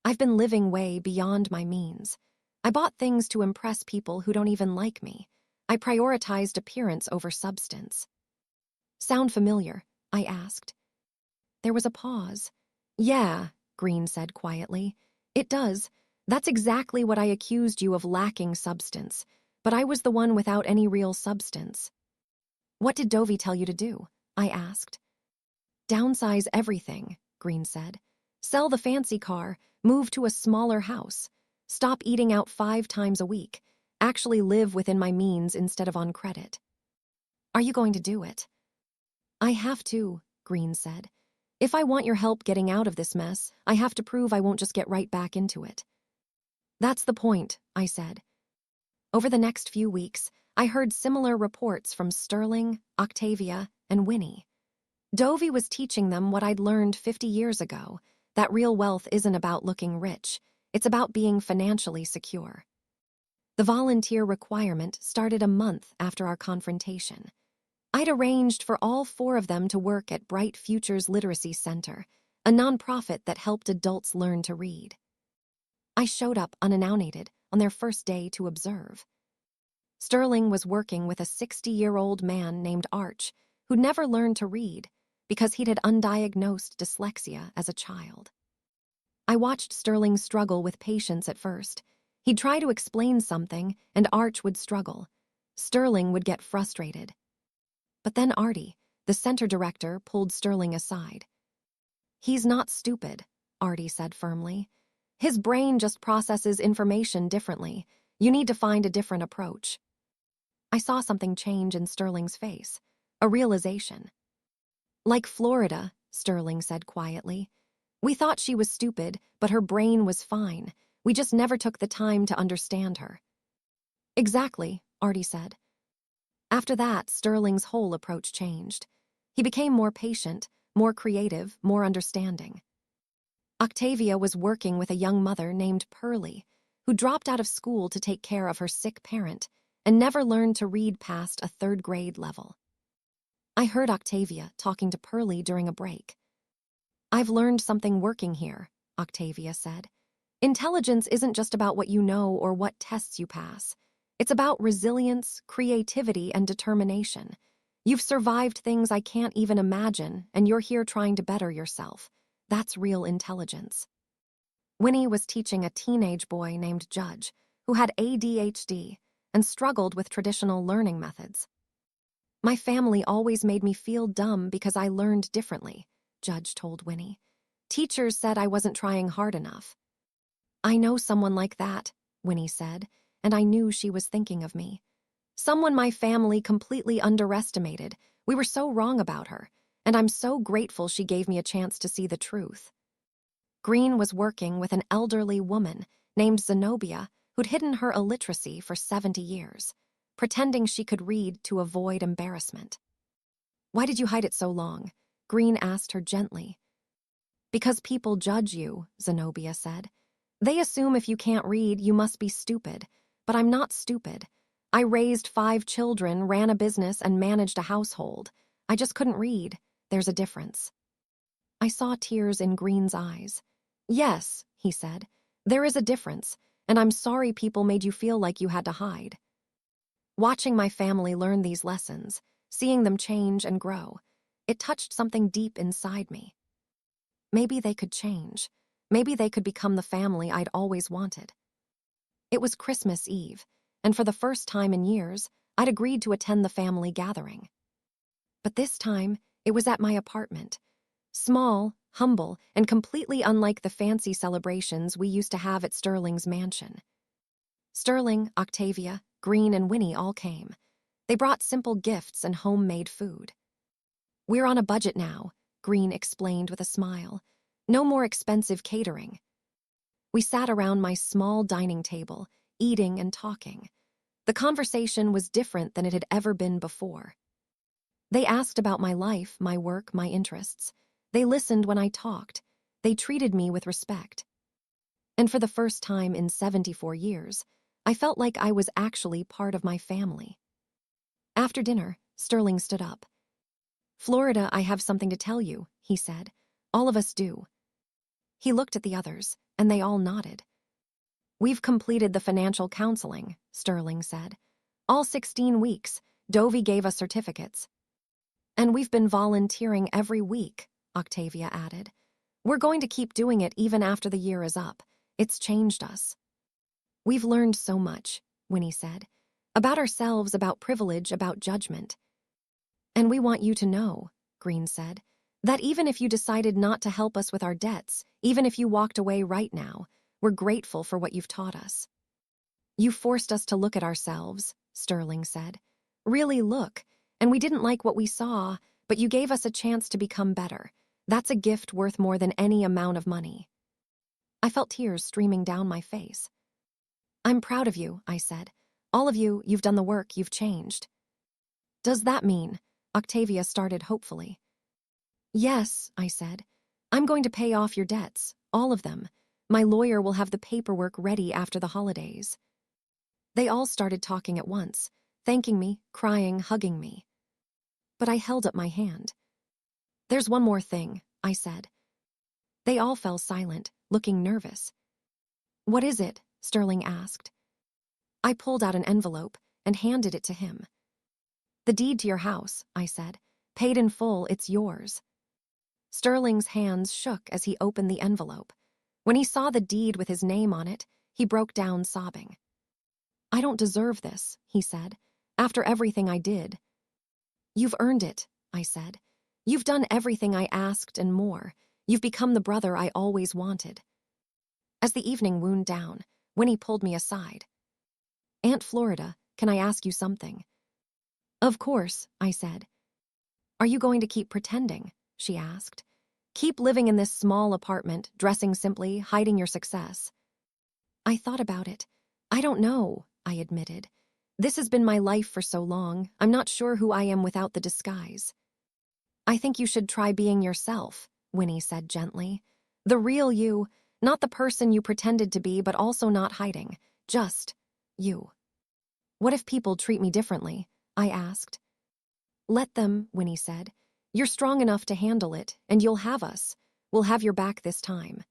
I've been living way beyond my means. I bought things to impress people who don't even like me. I prioritized appearance over substance. Sound familiar? I asked. There was a pause. Yeah, Green said quietly. It does. That's exactly what I accused you of, lacking substance. But I was the one without any real substance. What did Dovey tell you to do? I asked. Downsize everything, Green said. Sell the fancy car, move to a smaller house. Stop eating out 5 times a week. Actually live within my means instead of on credit. Are you going to do it? I have to, Green said. If I want your help getting out of this mess, I have to prove I won't just get right back into it. That's the point, I said. Over the next few weeks, I heard similar reports from Sterling, Octavia, and Winnie. Dovey was teaching them what I'd learned 50 years ago, that real wealth isn't about looking rich, it's about being financially secure. The volunteer requirement started a month after our confrontation. I'd arranged for all 4 of them to work at Bright Futures Literacy Center, a nonprofit that helped adults learn to read. I showed up unannounced on their first day to observe. Sterling was working with a 60-year-old man named Arch, who'd never learned to read because he'd had undiagnosed dyslexia as a child. I watched Sterling struggle with patience at first. He'd try to explain something, and Arch would struggle. Sterling would get frustrated. But then Artie, the center director, pulled Sterling aside. He's not stupid, Artie said firmly. His brain just processes information differently. You need to find a different approach. I saw something change in Sterling's face, a realization. Like Florida, Sterling said quietly. We thought she was stupid, but her brain was fine. We just never took the time to understand her. Exactly, Artie said. After that, Sterling's whole approach changed. He became more patient, more creative, more understanding. Octavia was working with a young mother named Pearlie, who dropped out of school to take care of her sick parent and never learned to read past a 3rd grade level. I heard Octavia talking to Pearlie during a break. I've learned something working here, Octavia said. Intelligence isn't just about what you know or what tests you pass. It's about resilience, creativity, and determination. You've survived things I can't even imagine, and you're here trying to better yourself. That's real intelligence. Winnie was teaching a teenage boy named Judge, who had ADHD and struggled with traditional learning methods. My family always made me feel dumb because I learned differently, Judge told Winnie. Teachers said I wasn't trying hard enough. I know someone like that, Winnie said, and I knew she was thinking of me. Someone my family completely underestimated. We were so wrong about her, and I'm so grateful she gave me a chance to see the truth. Green was working with an elderly woman named Zenobia who'd hidden her illiteracy for 70 years, pretending she could read to avoid embarrassment. Why did you hide it so long? Green asked her gently. Because people judge you, Zenobia said. They assume if you can't read, you must be stupid. But I'm not stupid. I raised 5 children, ran a business, and managed a household. I just couldn't read. There's a difference. I saw tears in Green's eyes. Yes, he said, there is a difference, and I'm sorry people made you feel like you had to hide. Watching my family learn these lessons, seeing them change and grow, it touched something deep inside me. Maybe they could change. Maybe they could become the family I'd always wanted. It was Christmas Eve, and for the first time in years, I'd agreed to attend the family gathering. But this time, it was at my apartment. Small, humble, and completely unlike the fancy celebrations we used to have at Sterling's mansion. Sterling, Octavia, Green, and Winnie all came. They brought simple gifts and homemade food. We're on a budget now, Green explained with a smile. No more expensive catering. We sat around my small dining table, eating and talking. The conversation was different than it had ever been before. They asked about my life, my work, my interests. They listened when I talked. They treated me with respect. And for the first time in 74 years, I felt like I was actually part of my family. After dinner, Sterling stood up. Florida, I have something to tell you, he said. All of us do. He looked at the others, and they all nodded. We've completed the financial counseling, Sterling said. All 16 weeks, Dovey gave us certificates. And we've been volunteering every week, Octavia added. We're going to keep doing it even after the year is up. It's changed us. We've learned so much, Winnie said. About ourselves, about privilege, about judgment. And we want you to know, Green said, that even if you decided not to help us with our debts, even if you walked away right now, we're grateful for what you've taught us. You forced us to look at ourselves, Sterling said. Really look, and we didn't like what we saw, but you gave us a chance to become better. That's a gift worth more than any amount of money. I felt tears streaming down my face. I'm proud of you, I said. All of you, you've done the work, you've changed. Does that mean? Octavia started hopefully. Yes, I said. I'm going to pay off your debts, all of them. My lawyer will have the paperwork ready after the holidays. They all started talking at once, thanking me, crying, hugging me. But I held up my hand. There's one more thing, I said. They all fell silent, looking nervous. What is it? Sterling asked. I pulled out an envelope and handed it to him. The deed to your house, I said. Paid in full, it's yours. Sterling's hands shook as he opened the envelope. When he saw the deed with his name on it, he broke down sobbing. I don't deserve this, he said, after everything I did. You've earned it, I said. You've done everything I asked and more. You've become the brother I always wanted. As the evening wound down, Winnie pulled me aside. Aunt Florida, can I ask you something? Of course, I said. Are you going to keep pretending? She asked. Keep living in this small apartment, dressing simply, hiding your success. I thought about it. I don't know, I admitted. This has been my life for so long, I'm not sure who I am without the disguise. I think you should try being yourself, Winnie said gently. The real you, not the person you pretended to be, but also not hiding. Just you. What if people treat me differently? I asked. Let them, Winnie said. You're strong enough to handle it, and you'll have us. We'll have your back this time.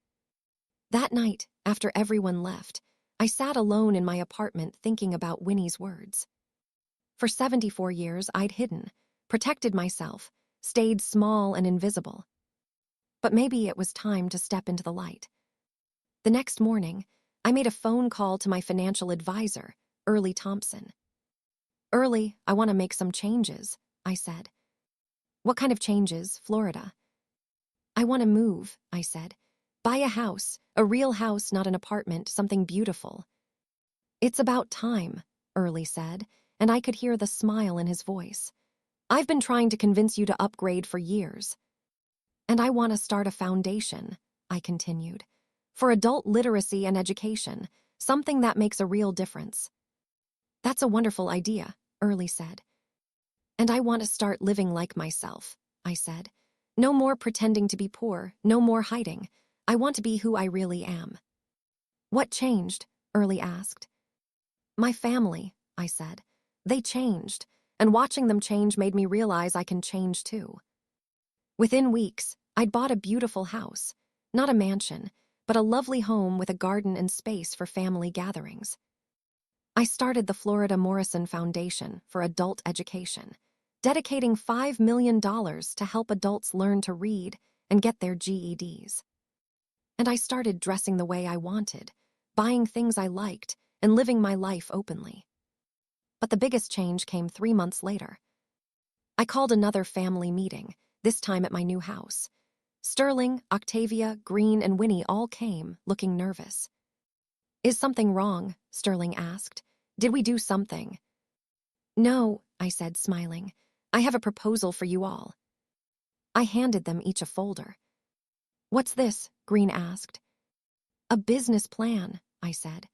That night, after everyone left, I sat alone in my apartment thinking about Winnie's words. For 74 years, I'd hidden, protected myself, stayed small and invisible. But maybe it was time to step into the light. The next morning, I made a phone call to my financial advisor, Early Thompson. Early, I want to make some changes, I said. What kind of changes, Florida? I want to move, I said. Buy a house, a real house, not an apartment, something beautiful. It's about time, Early said, and I could hear the smile in his voice. I've been trying to convince you to upgrade for years. And I want to start a foundation, I continued, for adult literacy and education, something that makes a real difference. That's a wonderful idea, Early said. And I want to start living like myself, I said. No more pretending to be poor, no more hiding. I want to be who I really am. What changed? Early asked. My family, I said. They changed, and watching them change made me realize I can change too. Within weeks, I'd bought a beautiful house, not a mansion, but a lovely home with a garden and space for family gatherings. I started the Florida Morrison Foundation for Adult Education, dedicating $5 million to help adults learn to read and get their GEDs. And I started dressing the way I wanted, buying things I liked, and living my life openly. But the biggest change came 3 months later. I called another family meeting, this time at my new house. Sterling, Octavia, Green, and Winnie all came, looking nervous. Is something wrong? Sterling asked. Did we do something? No, I said, smiling. I have a proposal for you all. I handed them each a folder. What's this? Green asked. A business plan, I said.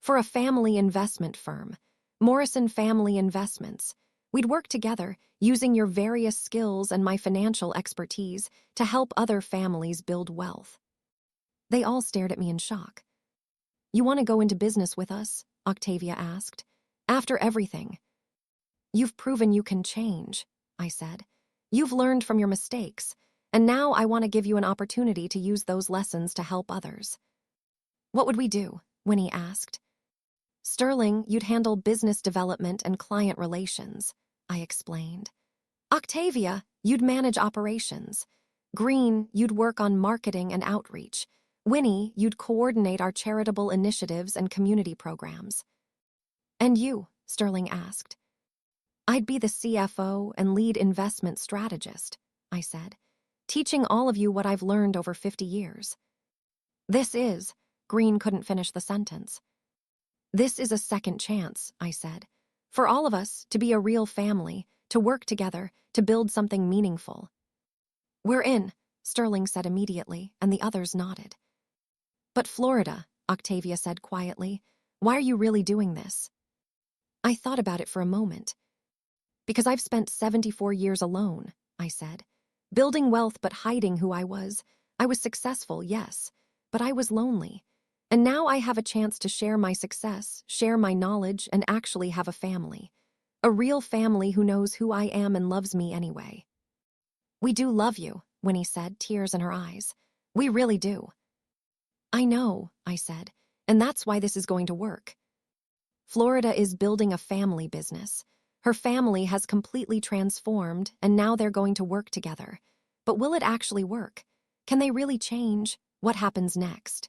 For a family investment firm, Morrison Family Investments. We'd work together, using your various skills and my financial expertise to help other families build wealth. They all stared at me in shock. You want to go into business with us? Octavia asked. After everything. You've proven you can change, I said. You've learned from your mistakes, and now I want to give you an opportunity to use those lessons to help others. What would we do? Winnie asked. Sterling, you'd handle business development and client relations, I explained. Octavia, you'd manage operations. Green, you'd work on marketing and outreach. Winnie, you'd coordinate our charitable initiatives and community programs. And you? Sterling asked. I'd be the CFO and lead investment strategist, I said, teaching all of you what I've learned over 50 years. Green couldn't finish the sentence. This is a second chance, I said, for all of us to be a real family, to work together, to build something meaningful. We're in, Sterling said immediately, and the others nodded. But Florida, Octavia said quietly, why are you really doing this? I thought about it for a moment. Because I've spent 74 years alone, I said, building wealth but hiding who I was. I was successful, yes, but I was lonely. And now I have a chance to share my success, share my knowledge, and actually have a family. A real family who knows who I am and loves me anyway. We do love you, Winnie said, tears in her eyes. We really do. I know, I said, and that's why this is going to work. Florida is building a family business. Her family has completely transformed, and now they're going to work together. But will it actually work? Can they really change? What happens next?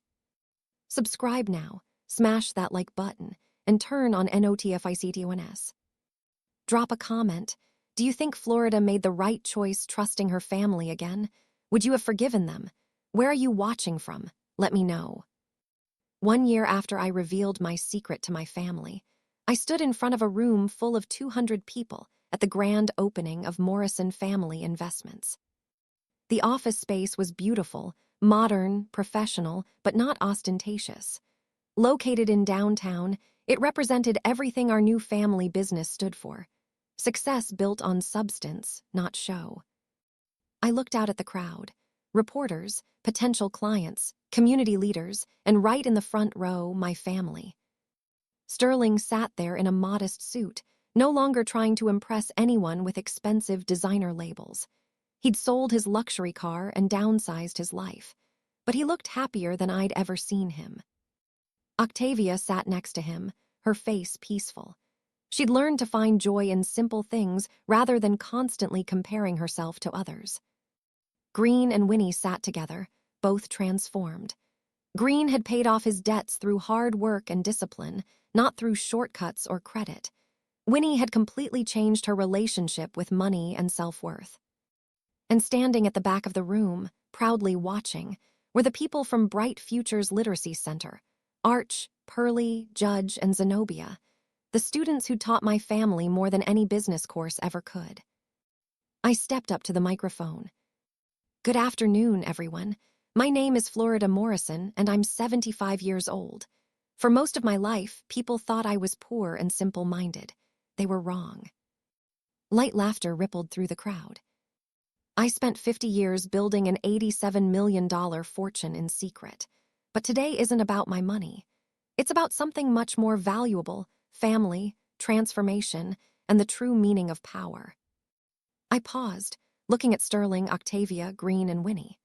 Subscribe now, smash that like button, and turn on NOTFICTONS. Drop a comment. Do you think Florida made the right choice trusting her family again? Would you have forgiven them? Where are you watching from? Let me know. 1 year after I revealed my secret to my family, I stood in front of a room full of 200 people at the grand opening of Morrison Family Investments. The office space was beautiful, modern, professional, but not ostentatious. Located in downtown, it represented everything our new family business stood for. Success built on substance, not show. I looked out at the crowd. Reporters, potential clients, community leaders, and right in the front row, my family. Sterling sat there in a modest suit, no longer trying to impress anyone with expensive designer labels. He'd sold his luxury car and downsized his life, but he looked happier than I'd ever seen him. Octavia sat next to him, her face peaceful. She'd learned to find joy in simple things rather than constantly comparing herself to others. Green and Winnie sat together, both transformed. Green had paid off his debts through hard work and discipline, not through shortcuts or credit. Winnie had completely changed her relationship with money and self-worth. And standing at the back of the room, proudly watching, were the people from Bright Futures Literacy Center, Arch, Pearlie, Judge, and Zenobia, the students who taught my family more than any business course ever could. I stepped up to the microphone. Good afternoon, everyone. My name is Florida Morrison, and I'm 75 years old. For most of my life, people thought I was poor and simple-minded. They were wrong. Light laughter rippled through the crowd. I spent 50 years building an $87 million fortune in secret. But today isn't about my money. It's about something much more valuable: family, transformation, and the true meaning of power. I paused, looking at Sterling, Octavia, Green, and Winnie.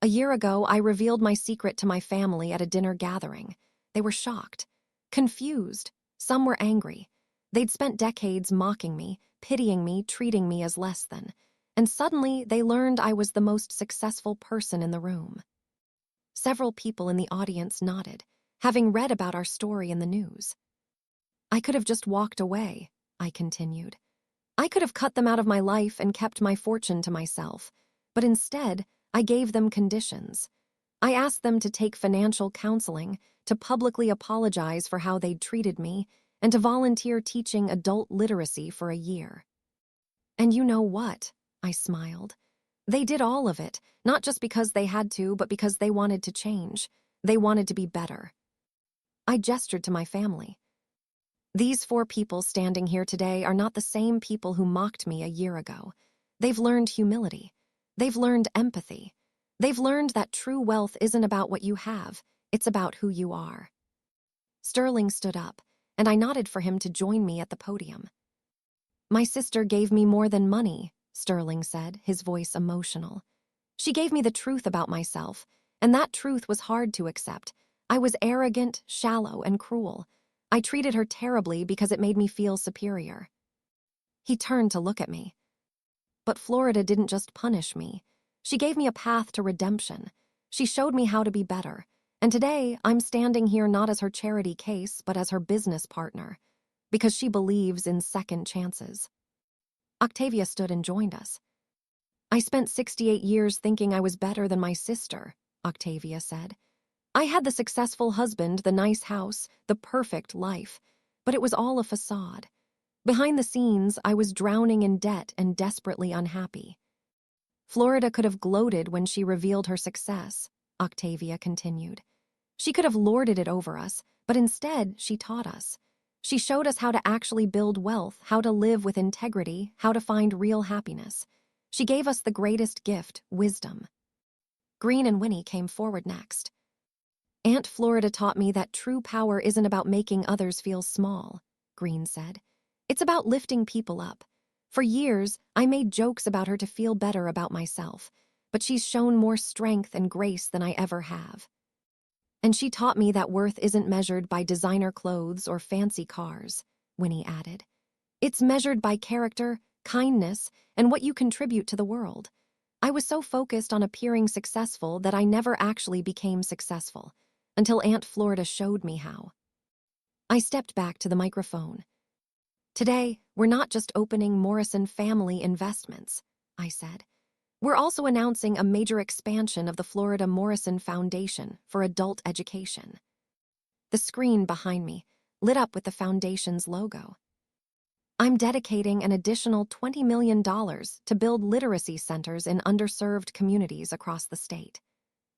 A year ago, I revealed my secret to my family at a dinner gathering. They were shocked, confused. Some were angry. They'd spent decades mocking me, pitying me, treating me as less than. And suddenly, they learned I was the most successful person in the room. Several people in the audience nodded, having read about our story in the news. I could have just walked away, I continued. I could have cut them out of my life and kept my fortune to myself. But instead, I gave them conditions. I asked them to take financial counseling, to publicly apologize for how they'd treated me, and to volunteer teaching adult literacy for a year. And you know what? I smiled. They did all of it, not just because they had to, but because they wanted to change. They wanted to be better. I gestured to my family. These 4 people standing here today are not the same people who mocked me a year ago. They've learned humility. They've learned empathy. They've learned that true wealth isn't about what you have, it's about who you are. Sterling stood up, and I nodded for him to join me at the podium. My sister gave me more than money, Sterling said, his voice emotional. She gave me the truth about myself, and that truth was hard to accept. I was arrogant, shallow, and cruel. I treated her terribly because it made me feel superior. He turned to look at me. But Florida didn't just punish me. She gave me a path to redemption. She showed me how to be better. And today, I'm standing here not as her charity case, but as her business partner, because she believes in second chances. Octavia stood and joined us. I spent 68 years thinking I was better than my sister, Octavia said. I had the successful husband, the nice house, the perfect life, but it was all a facade. Behind the scenes, I was drowning in debt and desperately unhappy. Florida could have gloated when she revealed her success, Octavia continued. She could have lorded it over us, but instead she taught us. She showed us how to actually build wealth, how to live with integrity, how to find real happiness. She gave us the greatest gift, wisdom. Green and Winnie came forward next. Aunt Florida taught me that true power isn't about making others feel small, Green said. It's about lifting people up. For years, I made jokes about her to feel better about myself, but she's shown more strength and grace than I ever have. And she taught me that worth isn't measured by designer clothes or fancy cars, Winnie added. It's measured by character, kindness, and what you contribute to the world. I was so focused on appearing successful that I never actually became successful, until Aunt Florida showed me how. I stepped back to the microphone. Today, we're not just opening Morrison Family Investments, I said. We're also announcing a major expansion of the Florida Morrison Foundation for adult education. The screen behind me lit up with the foundation's logo. I'm dedicating an additional $20 million to build literacy centers in underserved communities across the state.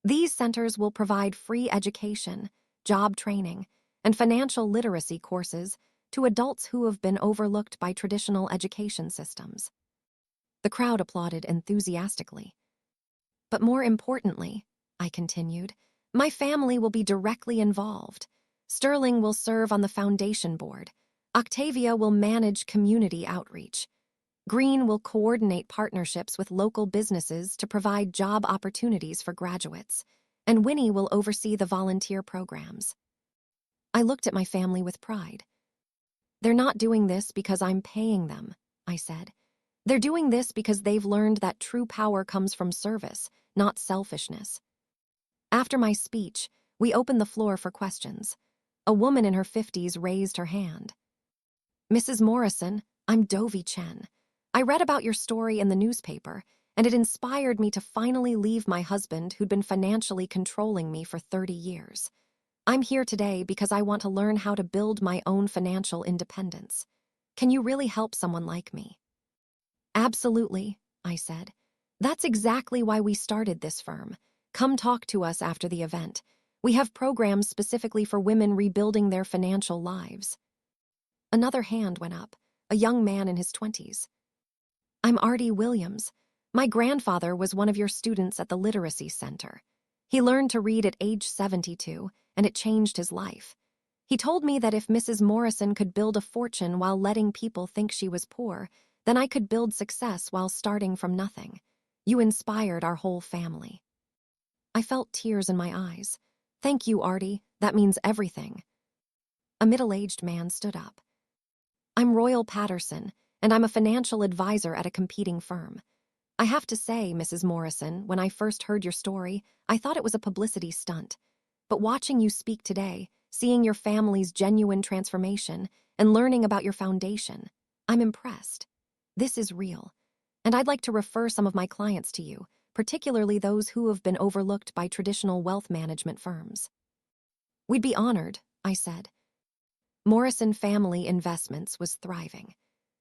These centers will provide free education, job training, and financial literacy courses to adults who have been overlooked by traditional education systems. The crowd applauded enthusiastically. But more importantly, I continued, my family will be directly involved. Sterling will serve on the foundation board. Octavia will manage community outreach. Green will coordinate partnerships with local businesses to provide job opportunities for graduates. And Winnie will oversee the volunteer programs. I looked at my family with pride. They're not doing this because I'm paying them, I said. They're doing this because they've learned that true power comes from service, not selfishness. After my speech, we opened the floor for questions. A woman in her 50s raised her hand. Mrs. Morrison, I'm Dovie Chen. I read about your story in the newspaper, and it inspired me to finally leave my husband who'd been financially controlling me for 30 years. I'm here today because I want to learn how to build my own financial independence. Can you really help someone like me? Absolutely, I said. That's exactly why we started this firm. Come talk to us after the event. We have programs specifically for women rebuilding their financial lives. Another hand went up, a young man in his 20s. I'm Artie Williams. My grandfather was one of your students at the Literacy Center. He learned to read at age 72, and it changed his life. He told me that if Mrs. Morrison could build a fortune while letting people think she was poor, then I could build success while starting from nothing. You inspired our whole family. I felt tears in my eyes. Thank you, Artie. That means everything. A middle-aged man stood up. I'm Royal Patterson, and I'm a financial advisor at a competing firm. I have to say, Mrs. Morrison, when I first heard your story, I thought it was a publicity stunt. But watching you speak today, seeing your family's genuine transformation, and learning about your foundation, I'm impressed. This is real. And I'd like to refer some of my clients to you, particularly those who have been overlooked by traditional wealth management firms. We'd be honored, I said. Morrison Family Investments was thriving.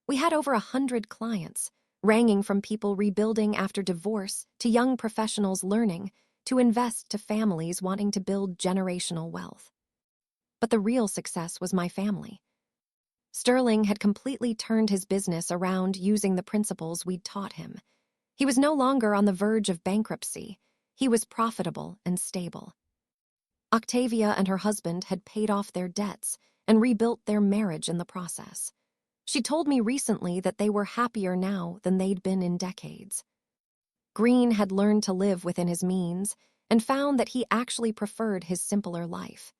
We had over 100 clients, ranging from people rebuilding after divorce to young professionals learning to invest to families wanting to build generational wealth. But the real success was my family. Sterling had completely turned his business around using the principles we'd taught him. He was no longer on the verge of bankruptcy. He was profitable and stable. Octavia and her husband had paid off their debts and rebuilt their marriage in the process. She told me recently that they were happier now than they'd been in decades. Green had learned to live within his means and found that he actually preferred his simpler life.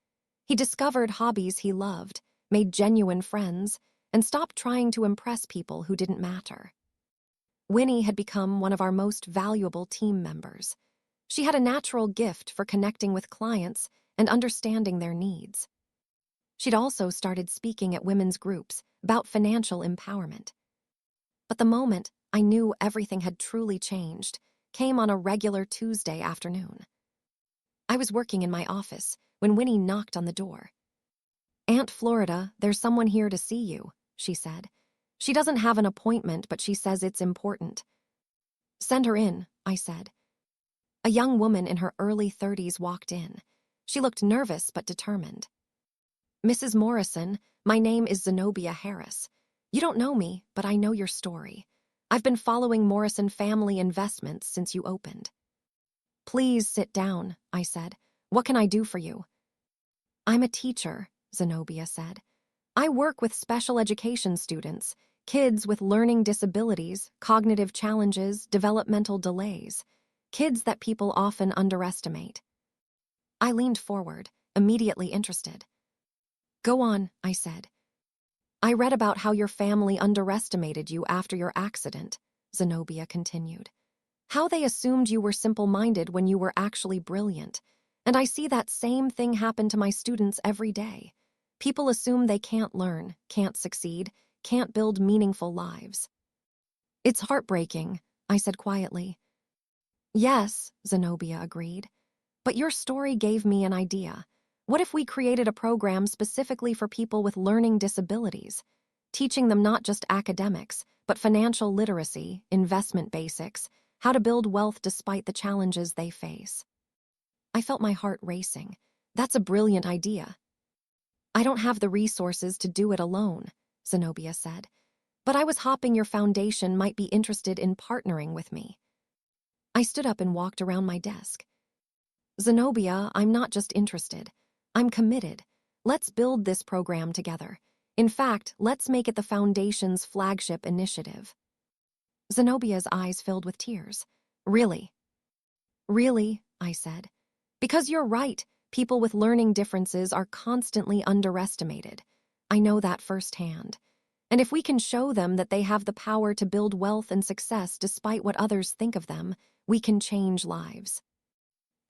He discovered hobbies he loved, made genuine friends, and stopped trying to impress people who didn't matter. Winnie had become one of our most valuable team members. She had a natural gift for connecting with clients and understanding their needs. She'd also started speaking at women's groups about financial empowerment. But the moment I knew everything had truly changed came on a regular Tuesday afternoon. I was working in my office when Winnie knocked on the door. "Aunt Florida, there's someone here to see you," she said. "She doesn't have an appointment, but she says it's important." "Send her in," I said. A young woman in her early 30s walked in. She looked nervous but determined. "Mrs. Morrison, my name is Zenobia Harris. You don't know me, but I know your story. I've been following Morrison Family Investments since you opened." "Please sit down," I said. "What can I do for you?" "I'm a teacher," Zenobia said. "I work with special education students, kids with learning disabilities, cognitive challenges, developmental delays, kids that people often underestimate." I leaned forward, immediately interested. "Go on," I said. "I read about how your family underestimated you after your accident," Zenobia continued. "How they assumed you were simple-minded when you were actually brilliant. And I see that same thing happen to my students every day. People assume they can't learn, can't succeed, can't build meaningful lives." "It's heartbreaking," I said quietly. "Yes," Zenobia agreed. "But your story gave me an idea. What if we created a program specifically for people with learning disabilities, teaching them not just academics, but financial literacy, investment basics, how to build wealth despite the challenges they face?" I felt my heart racing. That's a brilliant idea. "I don't have the resources to do it alone," Zenobia said. "But I was hoping your foundation might be interested in partnering with me." I stood up and walked around my desk. "Zenobia, I'm not just interested. I'm committed. Let's build this program together. In fact, let's make it the Foundation's flagship initiative." Zenobia's eyes filled with tears. "Really?" "Really," I said. "Because you're right, people with learning differences are constantly underestimated. I know that firsthand. And if we can show them that they have the power to build wealth and success despite what others think of them, we can change lives."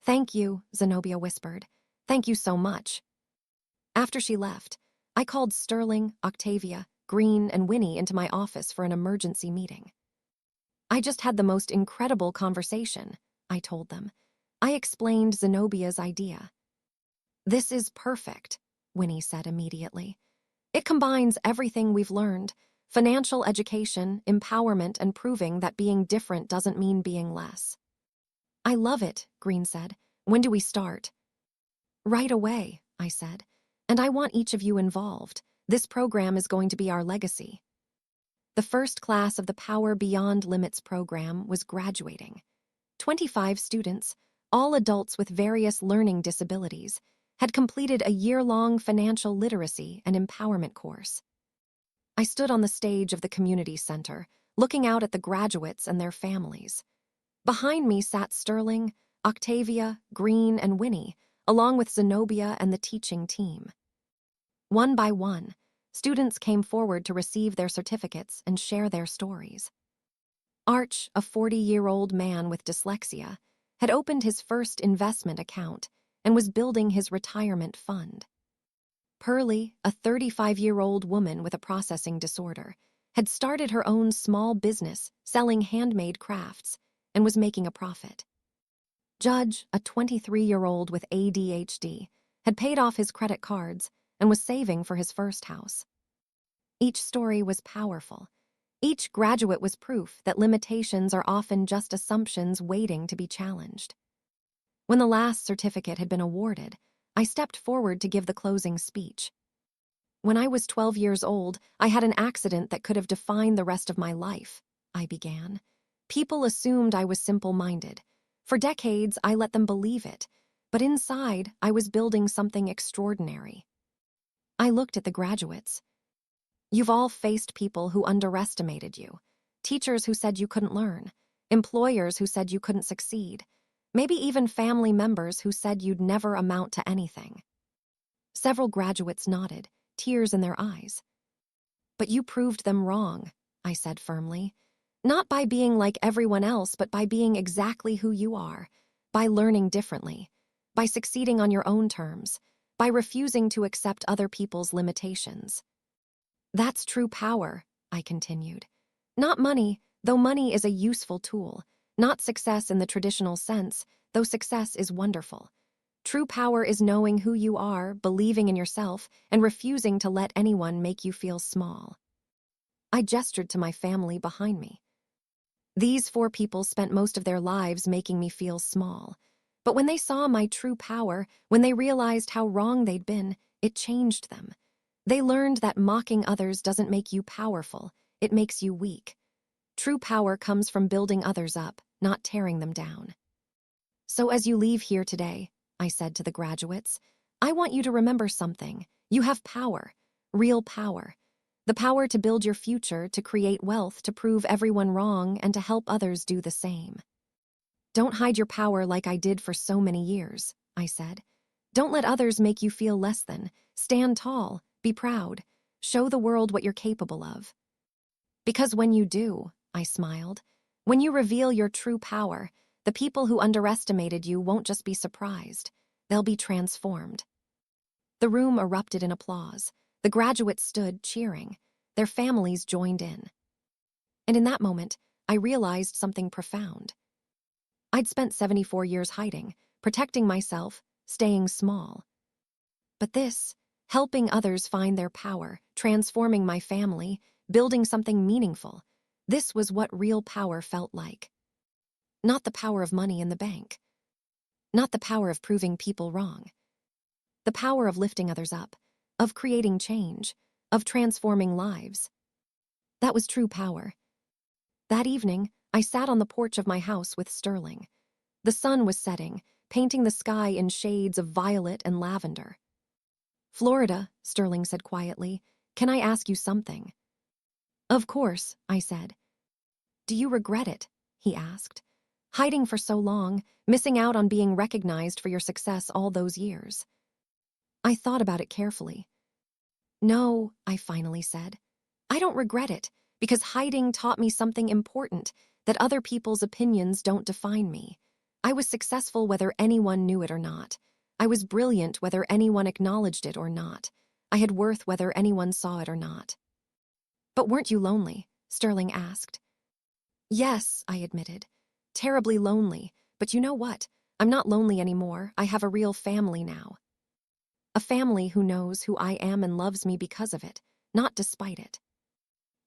"Thank you," Zenobia whispered. "Thank you so much." After she left, I called Sterling, Octavia, Green, and Winnie into my office for an emergency meeting. "I just had the most incredible conversation," I told them. I explained Zenobia's idea. "This is perfect," Winnie said immediately. "It combines everything we've learned: financial education, empowerment, and proving that being different doesn't mean being less." "I love it," Green said. "When do we start?" "Right away," I said. "And I want each of you involved. This program is going to be our legacy." The first class of the Power Beyond Limits program was graduating. 25 students, all adults with various learning disabilities, had completed a year-long financial literacy and empowerment course. I stood on the stage of the community center, looking out at the graduates and their families. Behind me sat Sterling, Octavia, Green, and Winnie, along with Zenobia and the teaching team. One by one, students came forward to receive their certificates and share their stories. Arch, a 40-year-old man with dyslexia, had opened his first investment account and was building his retirement fund. Pearlie, a 35-year-old woman with a processing disorder, had started her own small business selling handmade crafts and was making a profit. Judge, a 23-year-old with ADHD, had paid off his credit cards and was saving for his first house. Each story was powerful. Each graduate was proof that limitations are often just assumptions waiting to be challenged. When the last certificate had been awarded, I stepped forward to give the closing speech. "When I was 12 years old, I had an accident that could have defined the rest of my life," I began. "People assumed I was simple-minded. For decades, I let them believe it, but inside, I was building something extraordinary." I looked at the graduates. "You've all faced people who underestimated you, teachers who said you couldn't learn, employers who said you couldn't succeed, maybe even family members who said you'd never amount to anything." Several graduates nodded, tears in their eyes. "But you proved them wrong," I said firmly. Not by being like everyone else, but by being exactly who you are, by learning differently, by succeeding on your own terms, by refusing to accept other people's limitations. That's true power, I continued. Not money, though money is a useful tool. Not success in the traditional sense, though success is wonderful. True power is knowing who you are, believing in yourself, and refusing to let anyone make you feel small. I gestured to my family behind me. These 4 people spent most of their lives making me feel small. But when they saw my true power, when they realized how wrong they'd been, it changed them. They learned that mocking others doesn't make you powerful, it makes you weak. True power comes from building others up, not tearing them down. So as you leave here today, I said to the graduates, I want you to remember something. You have power, real power. The power to build your future, to create wealth, to prove everyone wrong, and to help others do the same. Don't hide your power like I did for so many years, I said. Don't let others make you feel less than. Stand tall, be proud, show the world what you're capable of. Because when you do, I smiled, when you reveal your true power, the people who underestimated you won't just be surprised, they'll be transformed. The room erupted in applause. The graduates stood, cheering. Their families joined in. And in that moment, I realized something profound. I'd spent 74 years hiding, protecting myself, staying small. But this, helping others find their power, transforming my family, building something meaningful, this was what real power felt like. Not the power of money in the bank. Not the power of proving people wrong. The power of lifting others up, of creating change, of transforming lives. That was true power. That evening, I sat on the porch of my house with Sterling. The sun was setting, painting the sky in shades of violet and lavender. Florida, Sterling said quietly, can I ask you something? Of course, I said. Do you regret it? He asked. Hiding for so long, missing out on being recognized for your success all those years. I thought about it carefully. No, I finally said. I don't regret it, because hiding taught me something important, that other people's opinions don't define me. I was successful whether anyone knew it or not. I was brilliant whether anyone acknowledged it or not. I had worth whether anyone saw it or not. But weren't you lonely? Sterling asked. Yes, I admitted. Terribly lonely, but you know what? I'm not lonely anymore. I have a real family now. A family who knows who I am and loves me because of it, not despite it.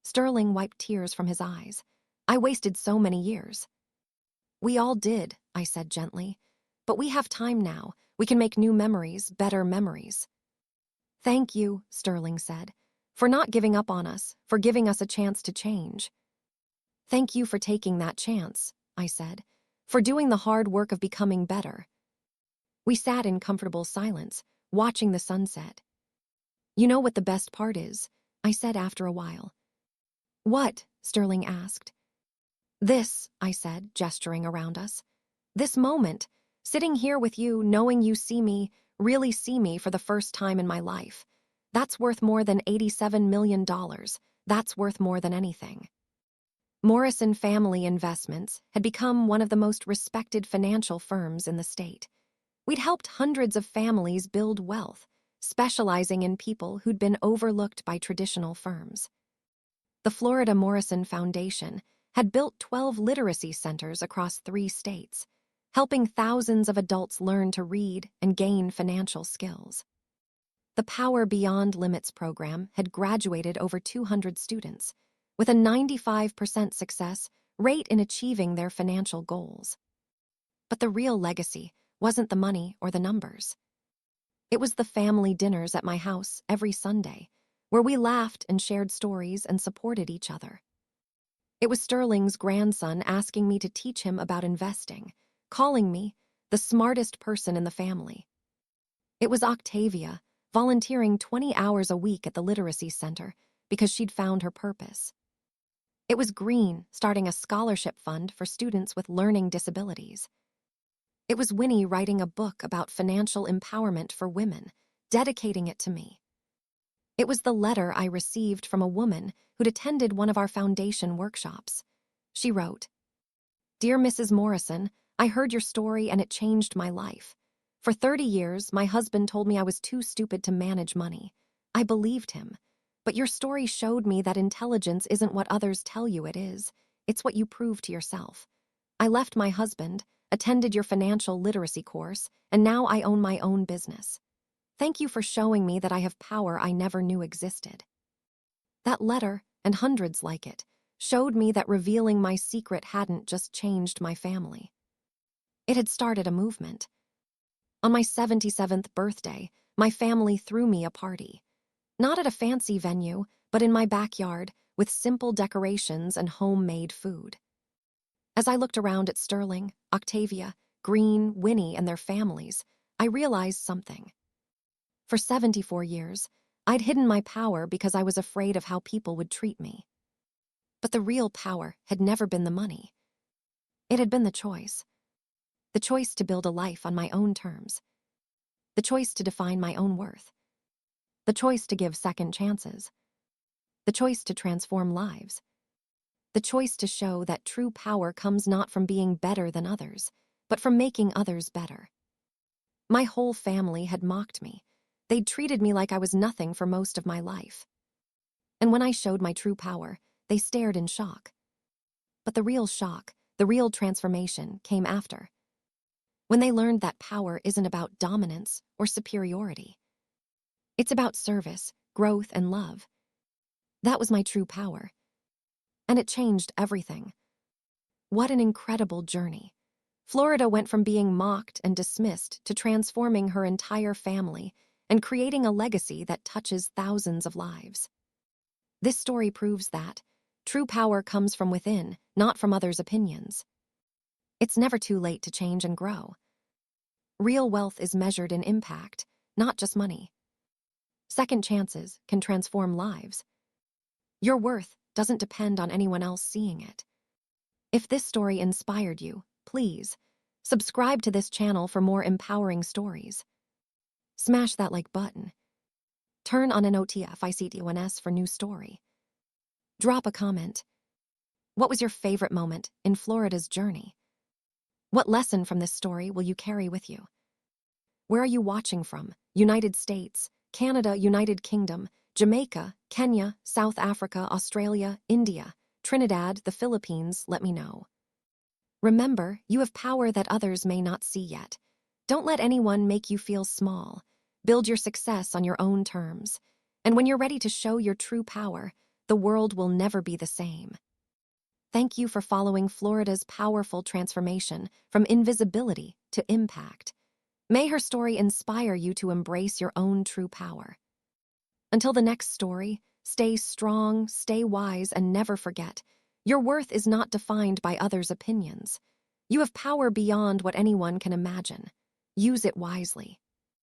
Sterling wiped tears from his eyes. I wasted so many years. We all did, I said gently. But we have time now. We can make new memories, better memories. Thank you, Sterling said, for not giving up on us, for giving us a chance to change. Thank you for taking that chance, I said, for doing the hard work of becoming better. We sat in comfortable silence, watching the sunset. You know what the best part is? I said after a while. What? Sterling asked. This, I said, gesturing around us. This moment, sitting here with you, knowing you see me, really see me for the first time in my life. That's worth more than $87 million. That's worth more than anything. Morrison Family Investments had become one of the most respected financial firms in the state. We'd helped hundreds of families build wealth, specializing in people who'd been overlooked by traditional firms. The Florida Morrison Foundation had built 12 literacy centers across 3 states, helping thousands of adults learn to read and gain financial skills. The Power Beyond Limits program had graduated over 200 students, with a 95% success rate in achieving their financial goals. But the real legacy wasn't the money or the numbers. It was the family dinners at my house every Sunday, where we laughed and shared stories and supported each other. It was Sterling's grandson asking me to teach him about investing, calling me the smartest person in the family. It was Octavia volunteering 20 hours a week at the literacy center because she'd found her purpose. It was Green starting a scholarship fund for students with learning disabilities. It was Winnie writing a book about financial empowerment for women, dedicating it to me. It was the letter I received from a woman who'd attended one of our foundation workshops. She wrote, "Dear Mrs. Morrison, I heard your story and it changed my life. For 30 years, my husband told me I was too stupid to manage money. I believed him. But your story showed me that intelligence isn't what others tell you it is. It's what you prove to yourself. I left my husband, attended your financial literacy course, and now I own my own business. Thank you for showing me that I have power I never knew existed." That letter, and hundreds like it, showed me that revealing my secret hadn't just changed my family. It had started a movement. On my 77th birthday, my family threw me a party. Not at a fancy venue, but in my backyard, with simple decorations and homemade food. As I looked around at Sterling, Octavia, Green, Winnie, and their families, I realized something. For 74 years, I'd hidden my power because I was afraid of how people would treat me. But the real power had never been the money. It had been the choice. The choice to build a life on my own terms. The choice to define my own worth. The choice to give second chances. The choice to transform lives. The choice to show that true power comes not from being better than others, but from making others better. My whole family had mocked me. They'd treated me like I was nothing for most of my life. And when I showed my true power, they stared in shock. But the real shock, the real transformation, came after. When they learned that power isn't about dominance or superiority. It's about service, growth, and love. That was my true power. And it changed everything. What an incredible journey. Florida went from being mocked and dismissed to transforming her entire family and creating a legacy that touches thousands of lives. This story proves that true power comes from within, not from others' opinions. It's never too late to change and grow. Real wealth is measured in impact, not just money. Second chances can transform lives. Your worth doesn't depend on anyone else seeing it. If this story inspired you, please subscribe to this channel for more empowering stories. Smash that like button. Turn on notifications for new story. Drop a comment. What was your favorite moment in Florida's journey? What lesson from this story will you carry with you? Where are you watching from? United States, Canada, United Kingdom, Jamaica, Kenya, South Africa, Australia, India, Trinidad, the Philippines? Let me know. Remember, you have power that others may not see yet. Don't let anyone make you feel small. Build your success on your own terms. And when you're ready to show your true power, the world will never be the same. Thank you for following Florida's powerful transformation from invisibility to impact. May her story inspire you to embrace your own true power. Until the next story, stay strong, stay wise, and never forget, your worth is not defined by others' opinions. You have power beyond what anyone can imagine. Use it wisely.